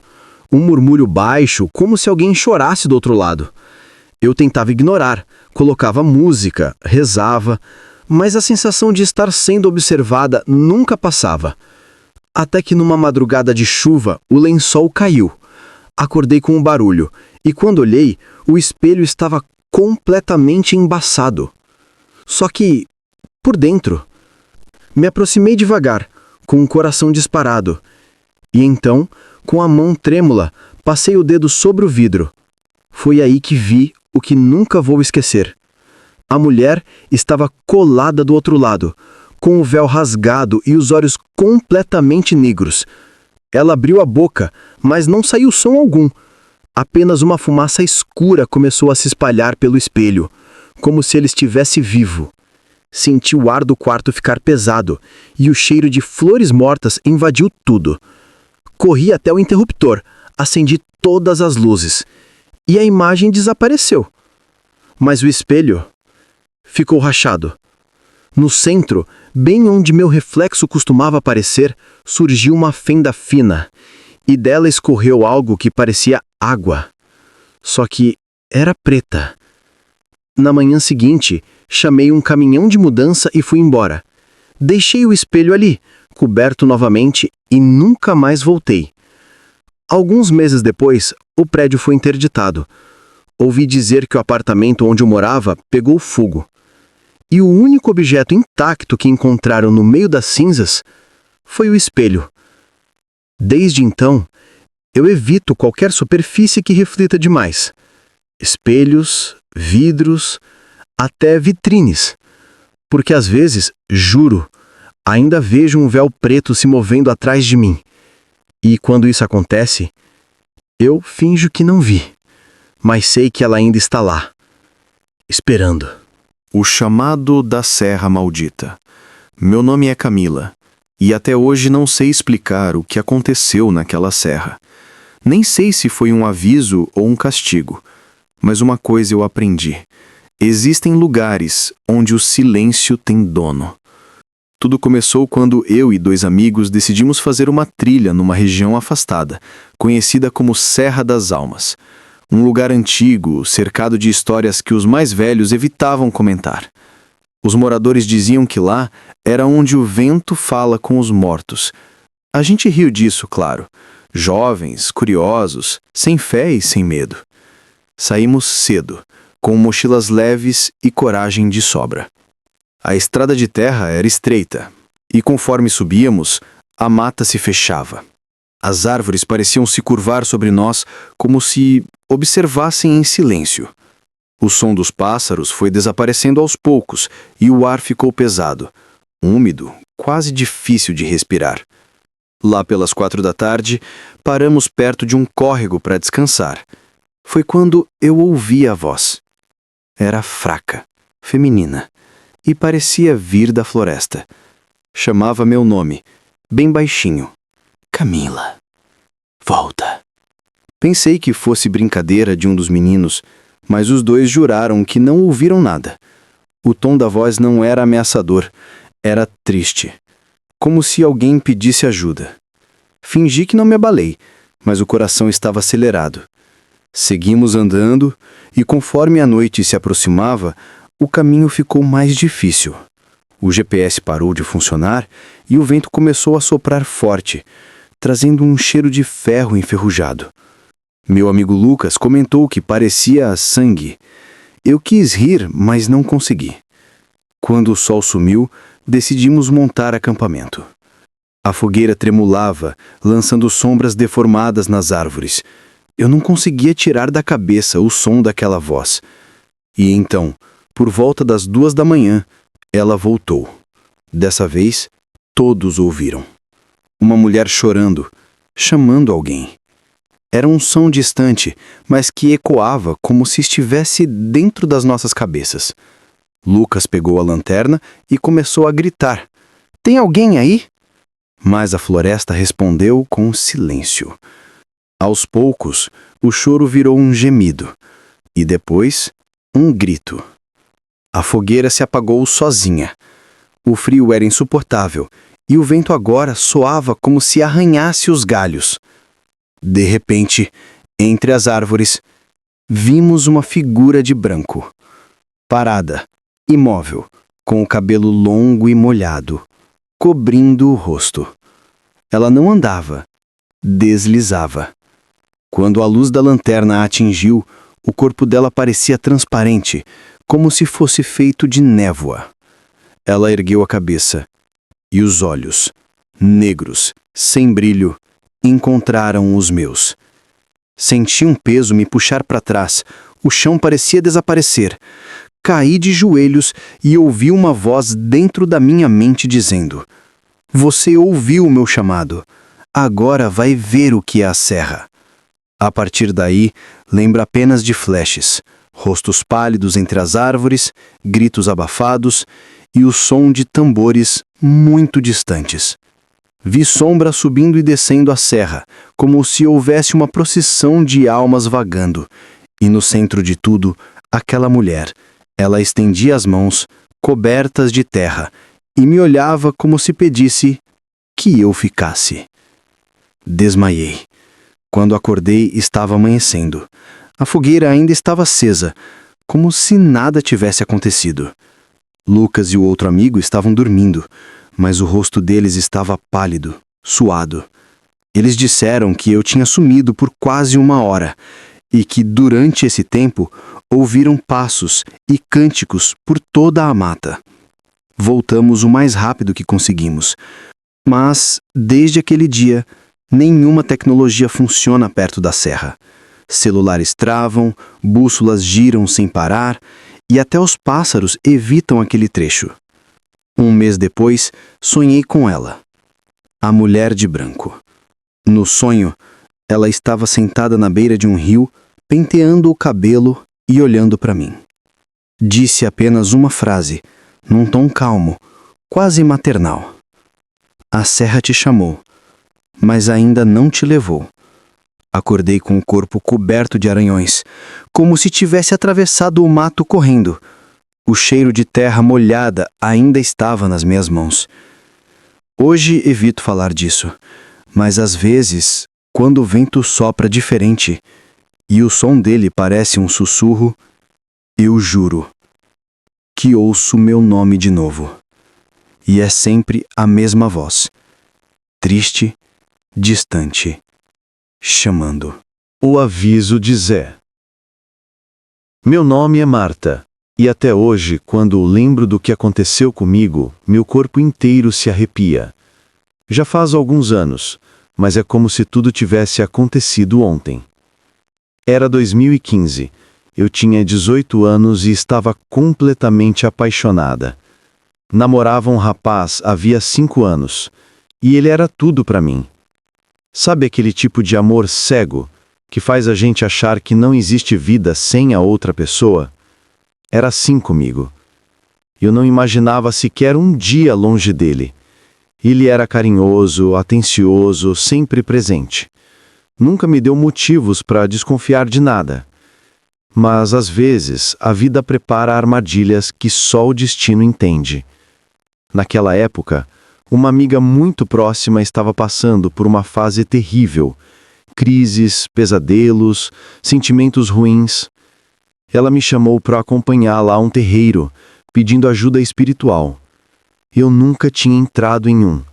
Um murmúrio baixo, como se alguém chorasse do outro lado. Eu tentava ignorar, colocava música, rezava, mas a sensação de estar sendo observada nunca passava. Até que numa madrugada de chuva, o lençol caiu. Acordei com um barulho, e quando olhei, o espelho estava completamente embaçado. Só que, por dentro, me aproximei devagar, com o coração disparado. E então, com a mão trêmula, passei o dedo sobre o vidro. Foi aí que vi o que nunca vou esquecer. A mulher estava colada do outro lado, com o véu rasgado e os olhos completamente negros. Ela abriu a boca, mas não saiu som algum. Apenas uma fumaça escura começou a se espalhar pelo espelho, como se ele estivesse vivo. Senti o ar do quarto ficar pesado e o cheiro de flores mortas invadiu tudo. Corri até o interruptor, acendi todas as luzes e a imagem desapareceu. Mas o espelho ficou rachado. No centro, bem onde meu reflexo costumava aparecer, surgiu uma fenda fina e dela escorreu algo que parecia água. Só que era preta. Na manhã seguinte, chamei um caminhão de mudança e fui embora. Deixei o espelho ali, coberto novamente, e nunca mais voltei. Alguns meses depois, o prédio foi interditado. Ouvi dizer que o apartamento onde eu morava pegou fogo. E o único objeto intacto que encontraram no meio das cinzas foi o espelho. Desde então, eu evito qualquer superfície que reflita demais. Espelhos, vidros, até vitrines. Porque às vezes, juro, ainda vejo um véu preto se movendo atrás de mim. E quando isso acontece, eu finjo que não vi, mas sei que ela ainda está lá, esperando. O chamado da Serra Maldita. Meu nome é Camila, e até hoje não sei explicar o que aconteceu naquela serra. Nem sei se foi um aviso ou um castigo, mas uma coisa eu aprendi. Existem lugares onde o silêncio tem dono. Tudo começou quando eu e 2 amigos decidimos fazer uma trilha numa região afastada, conhecida como Serra das Almas. Um lugar antigo, cercado de histórias que os mais velhos evitavam comentar. Os moradores diziam que lá era onde o vento fala com os mortos. A gente riu disso, claro. Jovens, curiosos, sem fé e sem medo. Saímos cedo, com mochilas leves e coragem de sobra. A estrada de terra era estreita, e conforme subíamos, a mata se fechava. As árvores pareciam se curvar sobre nós como se observassem em silêncio. O som dos pássaros foi desaparecendo aos poucos e o ar ficou pesado, úmido, quase difícil de respirar. Lá pelas 4 da tarde, paramos perto de um córrego para descansar. Foi quando eu ouvi a voz. Era fraca, feminina, e parecia vir da floresta. Chamava meu nome, bem baixinho. Camila, volta. Pensei que fosse brincadeira de um dos meninos, mas os 2 juraram que não ouviram nada. O tom da voz não era ameaçador, era triste, como se alguém pedisse ajuda. Fingi que não me abalei, mas o coração estava acelerado. Seguimos andando e conforme a noite se aproximava, o caminho ficou mais difícil. O GPS parou de funcionar e o vento começou a soprar forte, trazendo um cheiro de ferro enferrujado. Meu amigo Lucas comentou que parecia sangue. Eu quis rir, mas não consegui. Quando o sol sumiu, decidimos montar acampamento. A fogueira tremulava, lançando sombras deformadas nas árvores. Eu não conseguia tirar da cabeça o som daquela voz. E então, por volta das 2 da manhã, Ela voltou. Dessa vez, todos ouviram. Uma mulher chorando, chamando alguém. Era um som distante, mas que ecoava como se estivesse dentro das nossas cabeças. Lucas pegou a lanterna e começou a gritar: "Tem alguém aí?" Mas a floresta respondeu com silêncio. Aos poucos, o choro virou um gemido, e depois, um grito. A fogueira se apagou sozinha. O frio era insuportável, e o vento agora soava como se arranhasse os galhos. De repente, entre as árvores, vimos uma figura de branco. Parada, imóvel, com o cabelo longo e molhado, cobrindo o rosto. Ela não andava, deslizava. Quando a luz da lanterna a atingiu, o corpo dela parecia transparente, como se fosse feito de névoa. Ela ergueu a cabeça, e os olhos, negros, sem brilho, encontraram os meus. Senti um peso me puxar para trás, o chão parecia desaparecer. Caí de joelhos e ouvi uma voz dentro da minha mente dizendo: "Você ouviu o meu chamado. Agora vai ver o que é a serra." A partir daí, lembro apenas de flashes, rostos pálidos entre as árvores, gritos abafados e o som de tambores muito distantes. Vi sombra subindo e descendo a serra, como se houvesse uma procissão de almas vagando. E no centro de tudo, aquela mulher. Ela estendia as mãos, cobertas de terra, e me olhava como se pedisse que eu ficasse. Desmaiei. Quando acordei, estava amanhecendo. A fogueira ainda estava acesa, como se nada tivesse acontecido. Lucas e o outro amigo estavam dormindo, mas o rosto deles estava pálido, suado. Eles disseram que eu tinha sumido por quase 1 hora e que, durante esse tempo, ouviram passos e cânticos por toda a mata. Voltamos o mais rápido que conseguimos, mas, desde aquele dia, nenhuma tecnologia funciona perto da serra. Celulares travam, bússolas giram sem parar e até os pássaros evitam aquele trecho. 1 mês depois, sonhei com ela. A mulher de branco. No sonho, ela estava sentada na beira de um rio, penteando o cabelo e olhando para mim. Disse apenas uma frase, num tom calmo, quase maternal: "A serra te chamou, mas ainda não te levou." Acordei com o corpo coberto de aranhões, como se tivesse atravessado o mato correndo. O cheiro de terra molhada ainda estava nas minhas mãos. Hoje evito falar disso, mas às vezes, quando o vento sopra diferente e o som dele parece um sussurro, eu juro que ouço meu nome de novo. E é sempre a mesma voz, triste, distante, chamando. O aviso de Zé. Meu nome é Marta, e até hoje, quando lembro do que aconteceu comigo, meu corpo inteiro se arrepia. Já faz alguns anos, mas é como se tudo tivesse acontecido ontem. Era 2015. Eu tinha 18 anos e estava completamente apaixonada. Namorava um rapaz havia 5 anos, e ele era tudo para mim. Sabe aquele tipo de amor cego, que faz a gente achar que não existe vida sem a outra pessoa? Era assim comigo. Eu não imaginava sequer um dia longe dele. Ele era carinhoso, atencioso, sempre presente. Nunca me deu motivos para desconfiar de nada. Mas, às vezes, a vida prepara armadilhas que só o destino entende. Naquela época, uma amiga muito próxima estava passando por uma fase terrível. Crises, pesadelos, sentimentos ruins. Ela me chamou para acompanhá-la a um terreiro, pedindo ajuda espiritual. Eu nunca tinha entrado em um.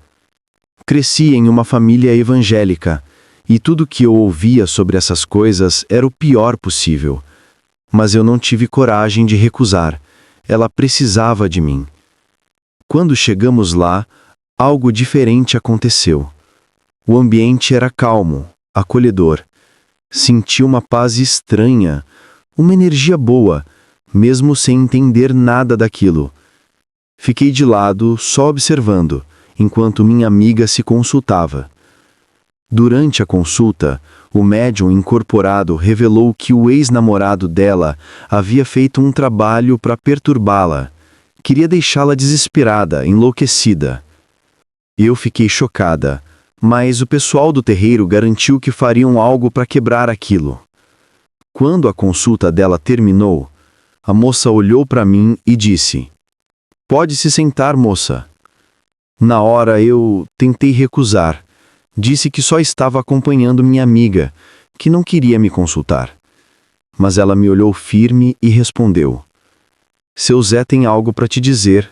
Cresci em uma família evangélica, e tudo que eu ouvia sobre essas coisas era o pior possível. Mas eu não tive coragem de recusar. Ela precisava de mim. Quando chegamos lá, algo diferente aconteceu. O ambiente era calmo, acolhedor. Senti uma paz estranha, uma energia boa, mesmo sem entender nada daquilo. Fiquei de lado, só observando, enquanto minha amiga se consultava. Durante a consulta, o médium incorporado revelou que o ex-namorado dela havia feito um trabalho para perturbá-la. Queria deixá-la desesperada, enlouquecida. Eu fiquei chocada, mas o pessoal do terreiro garantiu que fariam algo para quebrar aquilo. Quando a consulta dela terminou, a moça olhou para mim e disse: "Pode se sentar, moça." Na hora eu tentei recusar. Disse que só estava acompanhando minha amiga, que não queria me consultar. Mas ela me olhou firme e respondeu: "Seu Zé tem algo para te dizer.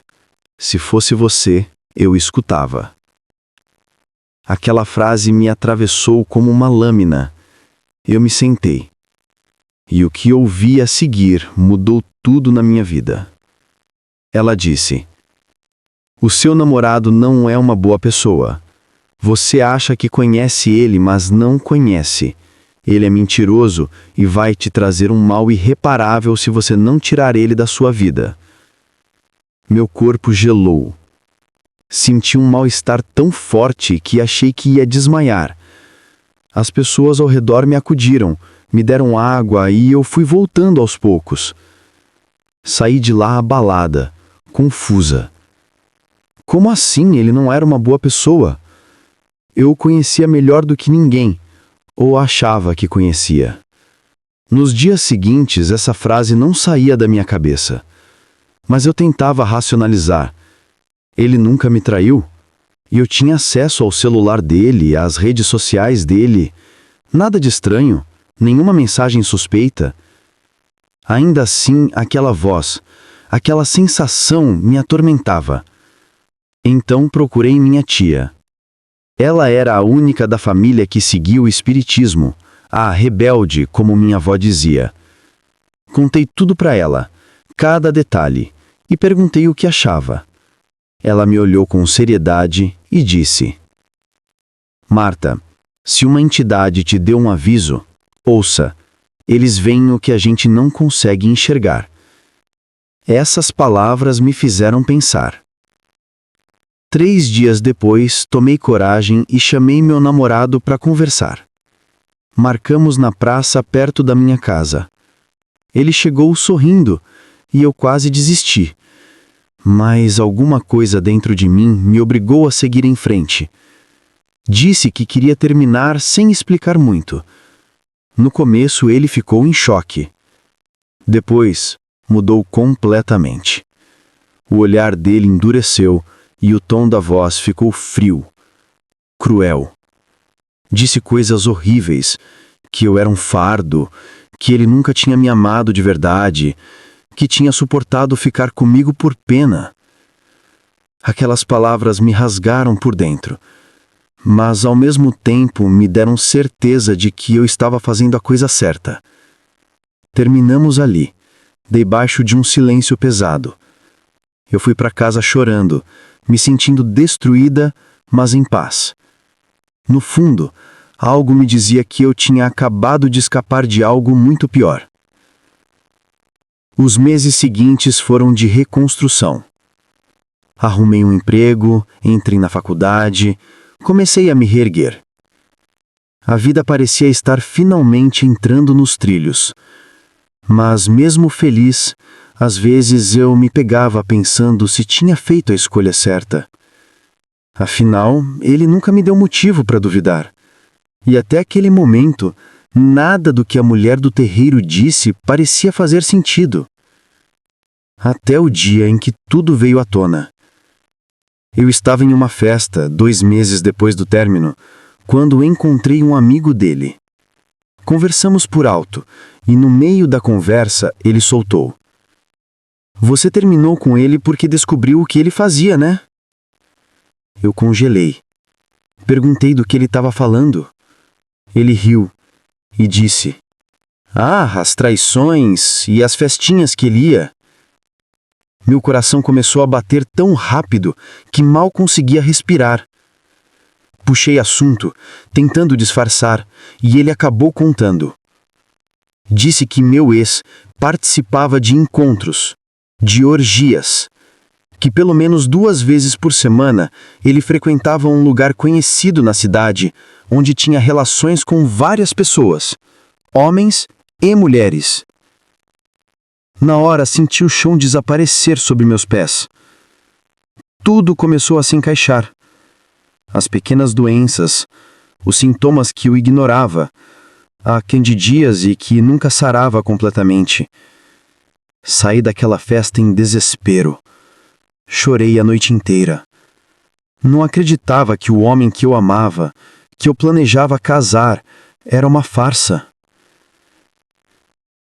Se fosse você, eu escutava." Aquela frase me atravessou como uma lâmina. Eu me sentei. E o que ouvi a seguir mudou tudo na minha vida. Ela disse: "O seu namorado não é uma boa pessoa. Você acha que conhece ele, mas não conhece. Ele é mentiroso e vai te trazer um mal irreparável se você não tirar ele da sua vida." Meu corpo gelou. Senti um mal-estar tão forte que achei que ia desmaiar. As pessoas ao redor me acudiram, me deram água e eu fui voltando aos poucos. Saí de lá abalada, confusa. Como assim ele não era uma boa pessoa? Eu o conhecia melhor do que ninguém, ou achava que conhecia. Nos dias seguintes, essa frase não saía da minha cabeça. Mas eu tentava racionalizar. Ele nunca me traiu? E eu tinha acesso ao celular dele, às redes sociais dele. Nada de estranho, nenhuma mensagem suspeita. Ainda assim, aquela voz, aquela sensação me atormentava. Então procurei minha tia. Ela era a única da família que seguia o espiritismo, a rebelde, como minha avó dizia. Contei tudo para ela, cada detalhe, e perguntei o que achava. Ela me olhou com seriedade e disse: "Marta, se uma entidade te deu um aviso, ouça, eles veem o que a gente não consegue enxergar." Essas palavras me fizeram pensar. 3 dias depois, tomei coragem e chamei meu namorado para conversar. Marcamos na praça perto da minha casa. Ele chegou sorrindo e eu quase desisti. Mas alguma coisa dentro de mim me obrigou a seguir em frente. Disse que queria terminar sem explicar muito. No começo ele ficou em choque. Depois, mudou completamente. O olhar dele endureceu e o tom da voz ficou frio, cruel. Disse coisas horríveis, que eu era um fardo, que ele nunca tinha me amado de verdade, que tinha suportado ficar comigo por pena. Aquelas palavras me rasgaram por dentro, mas ao mesmo tempo me deram certeza de que eu estava fazendo a coisa certa. Terminamos ali, debaixo de um silêncio pesado. Eu fui para casa chorando, me sentindo destruída, mas em paz. No fundo, algo me dizia que eu tinha acabado de escapar de algo muito pior. Os meses seguintes foram de reconstrução. Arrumei um emprego, entrei na faculdade, comecei a me reerguer. A vida parecia estar finalmente entrando nos trilhos. Mas mesmo feliz, às vezes eu me pegava pensando se tinha feito a escolha certa. Afinal, ele nunca me deu motivo para duvidar. E até aquele momento, nada do que a mulher do terreiro disse parecia fazer sentido. Até o dia em que tudo veio à tona. Eu estava em uma festa, 2 meses depois do término, quando encontrei um amigo dele. Conversamos por alto, e no meio da conversa ele soltou: "Você terminou com ele porque descobriu o que ele fazia, né?" Eu congelei. Perguntei do que ele estava falando. Ele riu e disse: "Ah, as traições e as festinhas que ele ia." Meu coração começou a bater tão rápido que mal conseguia respirar. Puxei assunto, tentando disfarçar, e ele acabou contando. Disse que meu ex participava de encontros, de orgias, que pelo menos 2 vezes por semana ele frequentava um lugar conhecido na cidade, onde tinha relações com várias pessoas, homens e mulheres. Na hora senti o chão desaparecer sob meus pés. Tudo começou a se encaixar. As pequenas doenças, os sintomas que eu ignorava, a candidíase que nunca sarava completamente. Saí daquela festa em desespero. Chorei a noite inteira. Não acreditava que o homem que eu amava, que eu planejava casar, era uma farsa.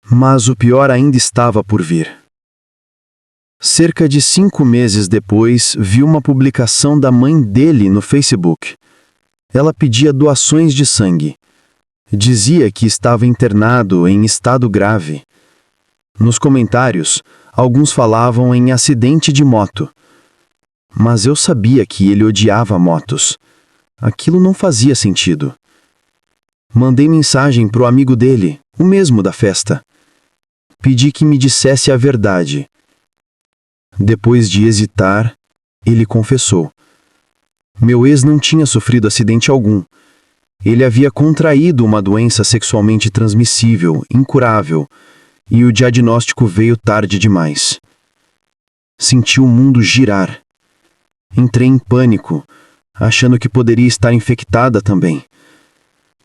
Mas o pior ainda estava por vir. Cerca de 5 meses depois, vi uma publicação da mãe dele no Facebook. Ela pedia doações de sangue. Dizia que estava internado em estado grave. Nos comentários, alguns falavam em acidente de moto. Mas eu sabia que ele odiava motos. Aquilo não fazia sentido. Mandei mensagem pro amigo dele, o mesmo da festa. Pedi que me dissesse a verdade. Depois de hesitar, ele confessou. Meu ex não tinha sofrido acidente algum. Ele havia contraído uma doença sexualmente transmissível, incurável, e o diagnóstico veio tarde demais. Senti o mundo girar. Entrei em pânico, achando que poderia estar infectada também.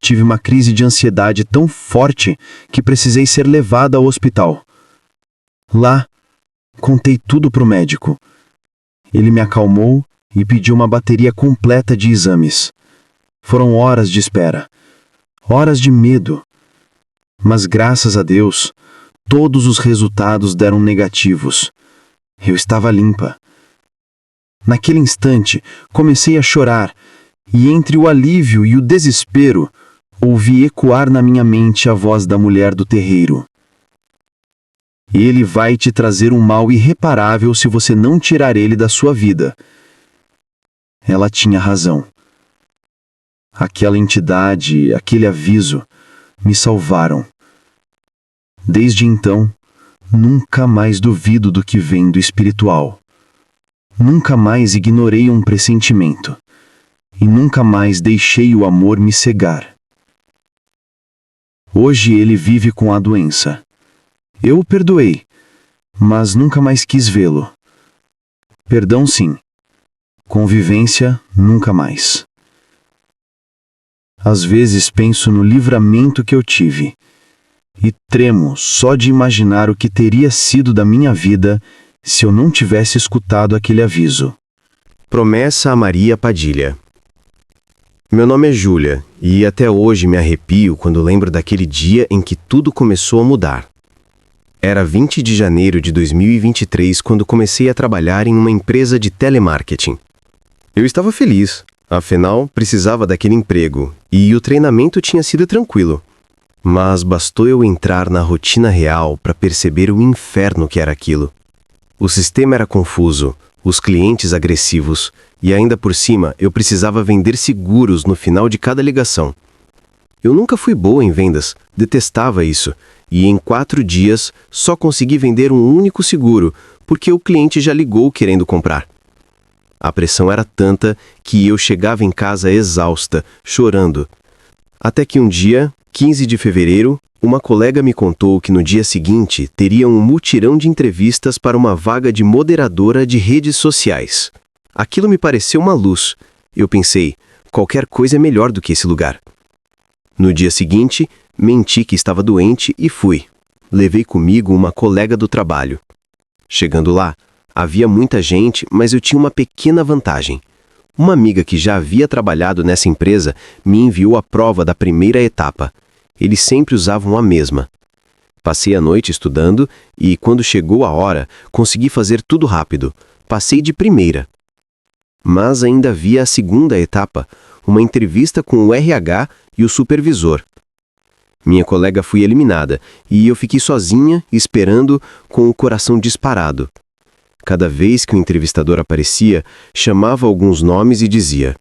Tive uma crise de ansiedade tão forte que precisei ser levada ao hospital. Lá, contei tudo pro médico. Ele me acalmou e pediu uma bateria completa de exames. Foram horas de espera, horas de medo. Mas graças a Deus, todos os resultados deram negativos. Eu estava limpa. Naquele instante, comecei a chorar, e entre o alívio e o desespero, ouvi ecoar na minha mente a voz da mulher do terreiro. Ele vai te trazer um mal irreparável se você não tirar ele da sua vida. Ela tinha razão. Aquela entidade, aquele aviso, me salvaram. Desde então, nunca mais duvido do que vem do espiritual. Nunca mais ignorei um pressentimento. E nunca mais deixei o amor me cegar. Hoje ele vive com a doença. Eu o perdoei, mas nunca mais quis vê-lo. Perdão sim. Convivência nunca mais. Às vezes penso no livramento que eu tive. E tremo só de imaginar o que teria sido da minha vida se eu não tivesse escutado aquele aviso. Promessa a Maria Padilha. Meu nome é Júlia, e até hoje me arrepio quando lembro daquele dia em que tudo começou a mudar. Era 20 de janeiro de 2023 quando comecei a trabalhar em uma empresa de telemarketing. Eu estava feliz, afinal precisava daquele emprego, e o treinamento tinha sido tranquilo. Mas bastou eu entrar na rotina real para perceber o inferno que era aquilo. O sistema era confuso, os clientes agressivos, e ainda por cima eu precisava vender seguros no final de cada ligação. Eu nunca fui boa em vendas, detestava isso, e em 4 dias só consegui vender um único seguro, porque o cliente já ligou querendo comprar. A pressão era tanta que eu chegava em casa exausta, chorando. Até que um dia, 15 de fevereiro, uma colega me contou que no dia seguinte teria um mutirão de entrevistas para uma vaga de moderadora de redes sociais. Aquilo me pareceu uma luz. Eu pensei, qualquer coisa é melhor do que esse lugar. No dia seguinte, menti que estava doente e fui. Levei comigo uma colega do trabalho. Chegando lá, havia muita gente, mas eu tinha uma pequena vantagem. Uma amiga que já havia trabalhado nessa empresa me enviou a prova da primeira etapa. Eles sempre usavam a mesma. Passei a noite estudando e, quando chegou a hora, consegui fazer tudo rápido. Passei de primeira. Mas ainda havia a segunda etapa, uma entrevista com o RH e o supervisor. Minha colega foi eliminada e eu fiquei sozinha, esperando, com o coração disparado. Cada vez que o entrevistador aparecia, chamava alguns nomes e dizia: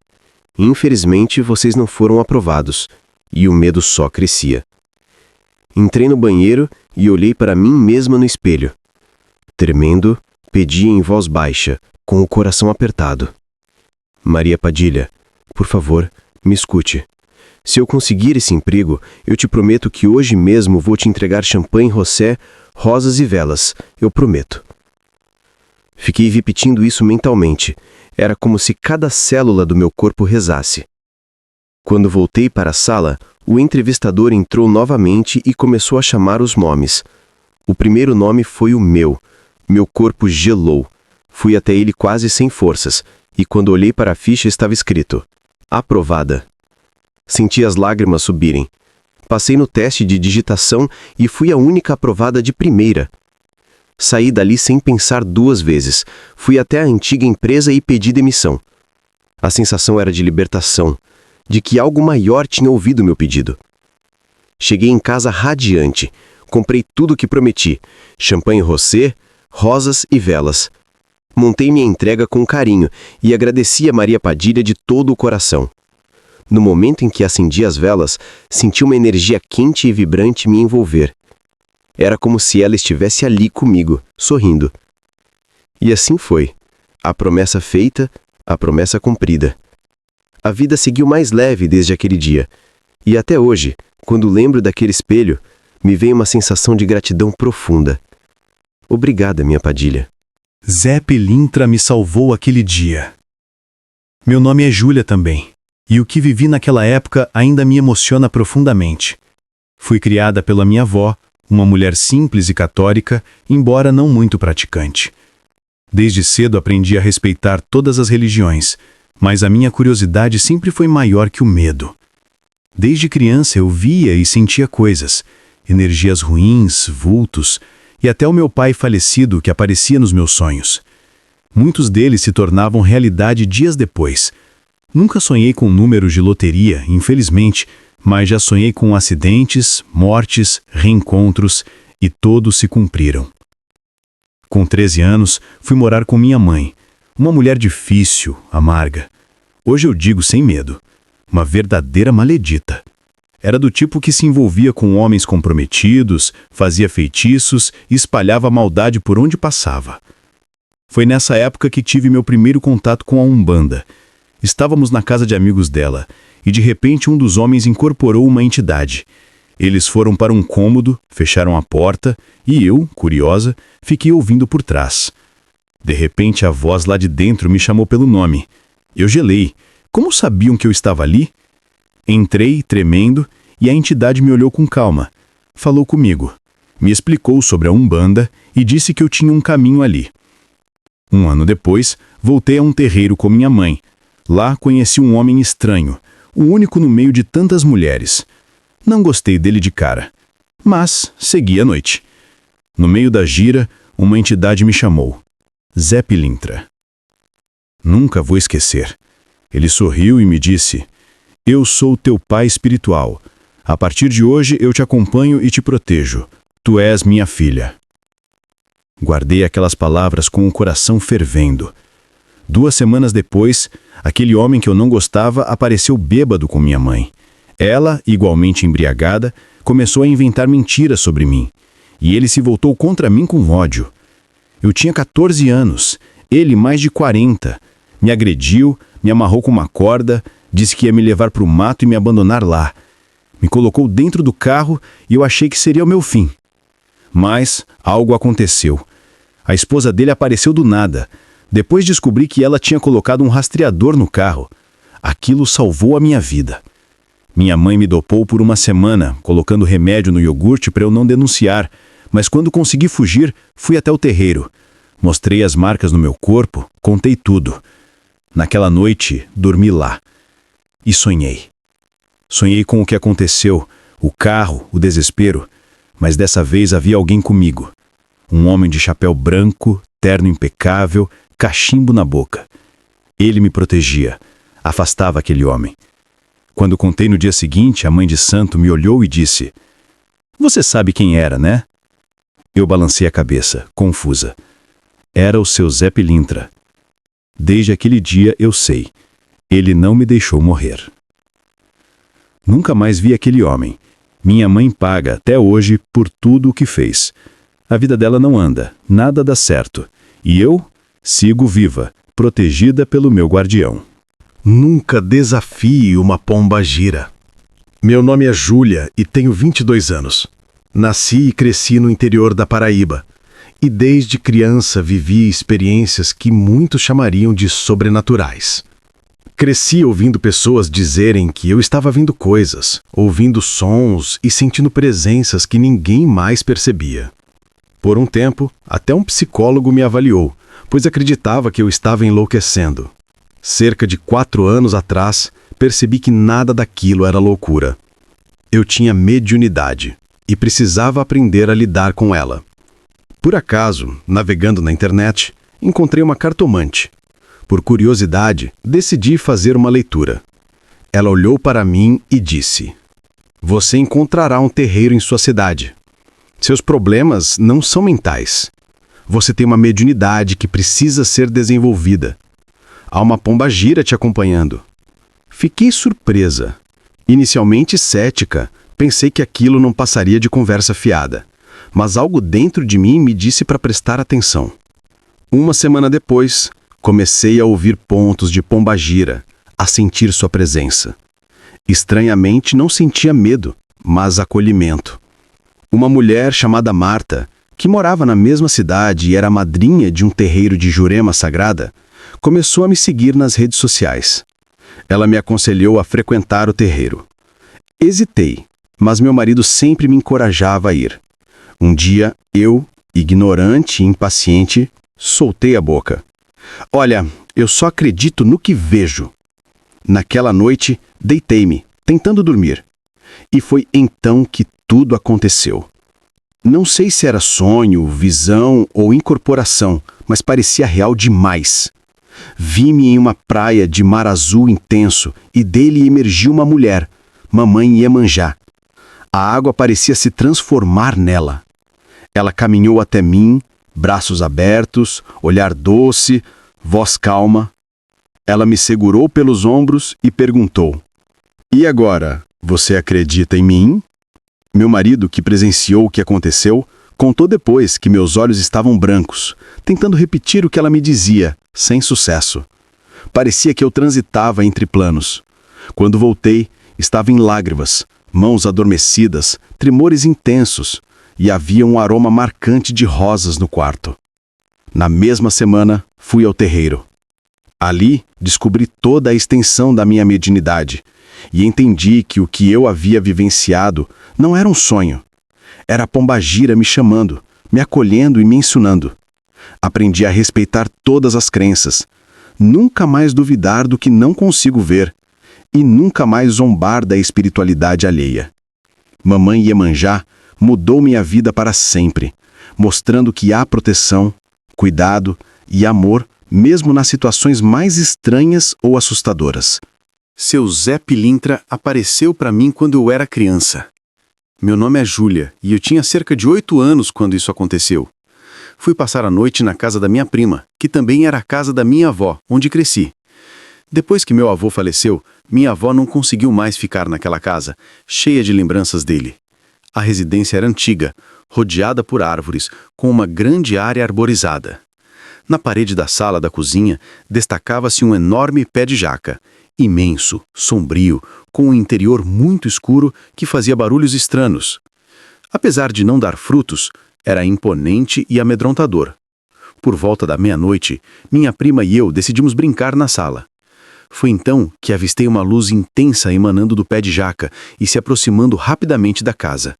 "Infelizmente, vocês não foram aprovados." E o medo só crescia. Entrei no banheiro e olhei para mim mesma no espelho. Tremendo, pedi em voz baixa: com o coração apertado. Maria Padilha, por favor, me escute. Se eu conseguir esse emprego, eu te prometo que hoje mesmo vou te entregar champanhe rosé, rosas e velas. Eu prometo. Fiquei repetindo isso mentalmente. Era como se cada célula do meu corpo rezasse. Quando voltei para a sala, o entrevistador entrou novamente e começou a chamar os nomes. O primeiro nome foi o meu. Meu corpo gelou. Fui até ele quase sem forças, e quando olhei para a ficha estava escrito: aprovada. Senti as lágrimas subirem. Passei no teste de digitação e fui a única aprovada de primeira. Saí dali sem pensar duas vezes. Fui até a antiga empresa e pedi demissão. A sensação era de libertação, de que algo maior tinha ouvido meu pedido. Cheguei em casa radiante. Comprei tudo o que prometi: champanhe rosé, rosas e velas. Montei minha entrega com carinho e agradeci a Maria Padilha de todo o coração. No momento em que acendi as velas, senti uma energia quente e vibrante me envolver. Era como se ela estivesse ali comigo, sorrindo. E assim foi. A promessa feita, a promessa cumprida. A vida seguiu mais leve desde aquele dia. E até hoje, quando lembro daquele espelho, me vem uma sensação de gratidão profunda. Obrigada, minha Padilha. Zé Pilintra me salvou aquele dia. Meu nome é Júlia também, e o que vivi naquela época ainda me emociona profundamente. Fui criada pela minha avó, uma mulher simples e católica, embora não muito praticante. Desde cedo aprendi a respeitar todas as religiões, mas a minha curiosidade sempre foi maior que o medo. Desde criança eu via e sentia coisas, energias ruins, vultos, e até o meu pai falecido que aparecia nos meus sonhos. Muitos deles se tornavam realidade dias depois. Nunca sonhei com números de loteria, infelizmente, mas já sonhei com acidentes, mortes, reencontros, e todos se cumpriram. Com 13 anos, fui morar com minha mãe, uma mulher difícil, amarga. Hoje eu digo sem medo, uma verdadeira maledita. Era do tipo que se envolvia com homens comprometidos, fazia feitiços e espalhava maldade por onde passava. Foi nessa época que tive meu primeiro contato com a Umbanda. Estávamos na casa de amigos dela, e de repente um dos homens incorporou uma entidade. Eles foram para um cômodo, fecharam a porta, e eu, curiosa, fiquei ouvindo por trás. De repente a voz lá de dentro me chamou pelo nome. Eu gelei. Como sabiam que eu estava ali? Entrei, tremendo, e a entidade me olhou com calma. Falou comigo. Me explicou sobre a Umbanda e disse que eu tinha um caminho ali. Um ano depois, voltei a um terreiro com minha mãe. Lá conheci um homem estranho, o único no meio de tantas mulheres. Não gostei dele de cara, mas segui a noite. No meio da gira, uma entidade me chamou. Zé Pilintra. Nunca vou esquecer. Ele sorriu e me disse: eu sou teu pai espiritual. A partir de hoje eu te acompanho e te protejo. Tu és minha filha. Guardei aquelas palavras com o coração fervendo. 2 semanas depois, aquele homem que eu não gostava apareceu bêbado com minha mãe. Ela, igualmente embriagada, começou a inventar mentiras sobre mim. E ele se voltou contra mim com ódio. Eu tinha 14 anos, ele mais de 40. Me agrediu, me amarrou com uma corda, disse que ia me levar para o mato e me abandonar lá. Me colocou dentro do carro e eu achei que seria o meu fim. Mas algo aconteceu. A esposa dele apareceu do nada. Depois descobri que ela tinha colocado um rastreador no carro. Aquilo salvou a minha vida. Minha mãe me dopou por 1 semana, colocando remédio no iogurte para eu não denunciar, mas quando consegui fugir, fui até o terreiro. Mostrei as marcas no meu corpo, contei tudo. Naquela noite, dormi lá. E sonhei. Sonhei com o que aconteceu, o carro, o desespero, mas dessa vez havia alguém comigo. Um homem de chapéu branco, terno impecável, cachimbo na boca. Ele me protegia, afastava aquele homem. Quando contei no dia seguinte, a mãe de santo me olhou e disse: você sabe quem era, né? Eu balancei a cabeça, confusa. Era o seu Zé Pilintra. Desde aquele dia eu sei. Ele não me deixou morrer. Nunca mais vi aquele homem. Minha mãe paga, até hoje, por tudo o que fez. A vida dela não anda, nada dá certo. E eu Sigo viva, protegida pelo meu guardião. Nunca desafie uma pombagira. Meu nome é Júlia e tenho 22 anos. Nasci e cresci no interior da Paraíba. E desde criança vivi experiências que muitos chamariam de sobrenaturais. Cresci ouvindo pessoas dizerem que eu estava vendo coisas, ouvindo sons e sentindo presenças que ninguém mais percebia. Por um tempo, até um psicólogo me avaliou, pois acreditava que eu estava enlouquecendo. Cerca de 4 anos atrás, percebi que nada daquilo era loucura. Eu tinha mediunidade e precisava aprender a lidar com ela. Por acaso, navegando na internet, encontrei uma cartomante. Por curiosidade, decidi fazer uma leitura. Ela olhou para mim e disse: "Você encontrará um terreiro em sua cidade. Seus problemas não são mentais. Você tem uma mediunidade que precisa ser desenvolvida. Há uma pombagira te acompanhando." Fiquei surpresa. Inicialmente cética, pensei que aquilo não passaria de conversa fiada. Mas algo dentro de mim me disse para prestar atenção. Uma semana depois, comecei a ouvir pontos de pombagira, a sentir sua presença. Estranhamente, não sentia medo, mas acolhimento. Uma mulher chamada Marta, que morava na mesma cidade e era madrinha de um terreiro de Jurema Sagrada, começou a me seguir nas redes sociais. Ela me aconselhou a frequentar o terreiro. Hesitei, mas meu marido sempre me encorajava a ir. Um dia, eu, ignorante e impaciente, soltei a boca. "Olha, eu só acredito no que vejo." Naquela noite, deitei-me, tentando dormir. E foi então que tudo aconteceu. Não sei se era sonho, visão ou incorporação, mas parecia real demais. Vi-me em uma praia de mar azul intenso e dele emergiu uma mulher, Mamãe Iemanjá. A água parecia se transformar nela. Ela caminhou até mim, braços abertos, olhar doce, voz calma. Ela me segurou pelos ombros e perguntou: "E agora, você acredita em mim?" Meu marido, que presenciou o que aconteceu, contou depois que meus olhos estavam brancos, tentando repetir o que ela me dizia, sem sucesso. Parecia que eu transitava entre planos. Quando voltei, estava em lágrimas, mãos adormecidas, tremores intensos, e havia um aroma marcante de rosas no quarto. Na mesma semana, fui ao terreiro. Ali, descobri toda a extensão da minha mediunidade e entendi que o que eu havia vivenciado não era um sonho. Era a pombagira me chamando, me acolhendo e me ensinando. Aprendi a respeitar todas as crenças, nunca mais duvidar do que não consigo ver e nunca mais zombar da espiritualidade alheia. Mamãe Iemanjá mudou minha vida para sempre, mostrando que há proteção, cuidado e amor mesmo nas situações mais estranhas ou assustadoras. Seu Zé Pilintra apareceu para mim quando eu era criança. Meu nome é Júlia e eu tinha cerca de 8 anos quando isso aconteceu. Fui passar a noite na casa da minha prima, que também era a casa da minha avó, onde cresci. Depois que meu avô faleceu, minha avó não conseguiu mais ficar naquela casa, cheia de lembranças dele. A residência era antiga, rodeada por árvores, com uma grande área arborizada. Na parede da sala da cozinha destacava-se um enorme pé de jaca, imenso, sombrio, com um interior muito escuro que fazia barulhos estranhos. Apesar de não dar frutos, era imponente e amedrontador. Por volta da meia-noite, minha prima e eu decidimos brincar na sala. Foi então que avistei uma luz intensa emanando do pé de jaca e se aproximando rapidamente da casa.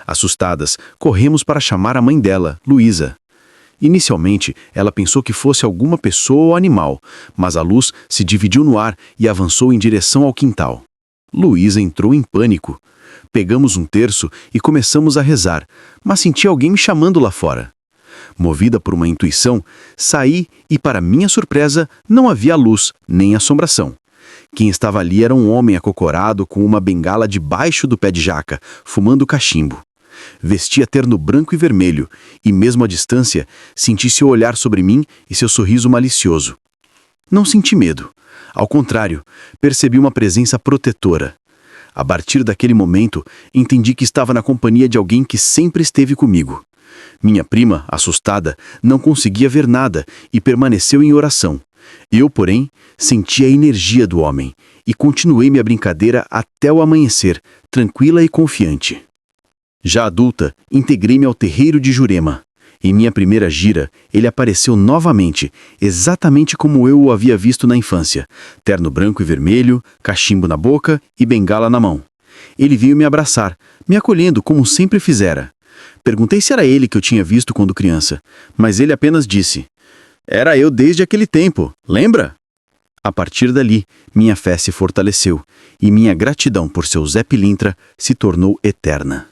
Assustadas, corremos para chamar a mãe dela, Luísa. Inicialmente, ela pensou que fosse alguma pessoa ou animal, mas a luz se dividiu no ar e avançou em direção ao quintal. Luísa entrou em pânico. Pegamos um terço e começamos a rezar, mas senti alguém me chamando lá fora. Movida por uma intuição, saí e, para minha surpresa, não havia luz, nem assombração. Quem estava ali era um homem acocorado com uma bengala debaixo do pé de jaca, fumando cachimbo. Vestia terno branco e vermelho, e mesmo à distância, senti seu olhar sobre mim e seu sorriso malicioso. Não senti medo. Ao contrário, percebi uma presença protetora. A partir daquele momento, entendi que estava na companhia de alguém que sempre esteve comigo. Minha prima, assustada, não conseguia ver nada e permaneceu em oração. Eu, porém, senti a energia do homem e continuei minha brincadeira até o amanhecer, tranquila e confiante. Já adulta, integrei-me ao terreiro de Jurema. Em minha primeira gira, ele apareceu novamente, exatamente como eu o havia visto na infância. Terno branco e vermelho, cachimbo na boca e bengala na mão. Ele veio me abraçar, me acolhendo como sempre fizera. Perguntei se era ele que eu tinha visto quando criança, mas ele apenas disse: "Era eu desde aquele tempo, lembra?" A partir dali, minha fé se fortaleceu e minha gratidão por seu Zé Pilintra se tornou eterna.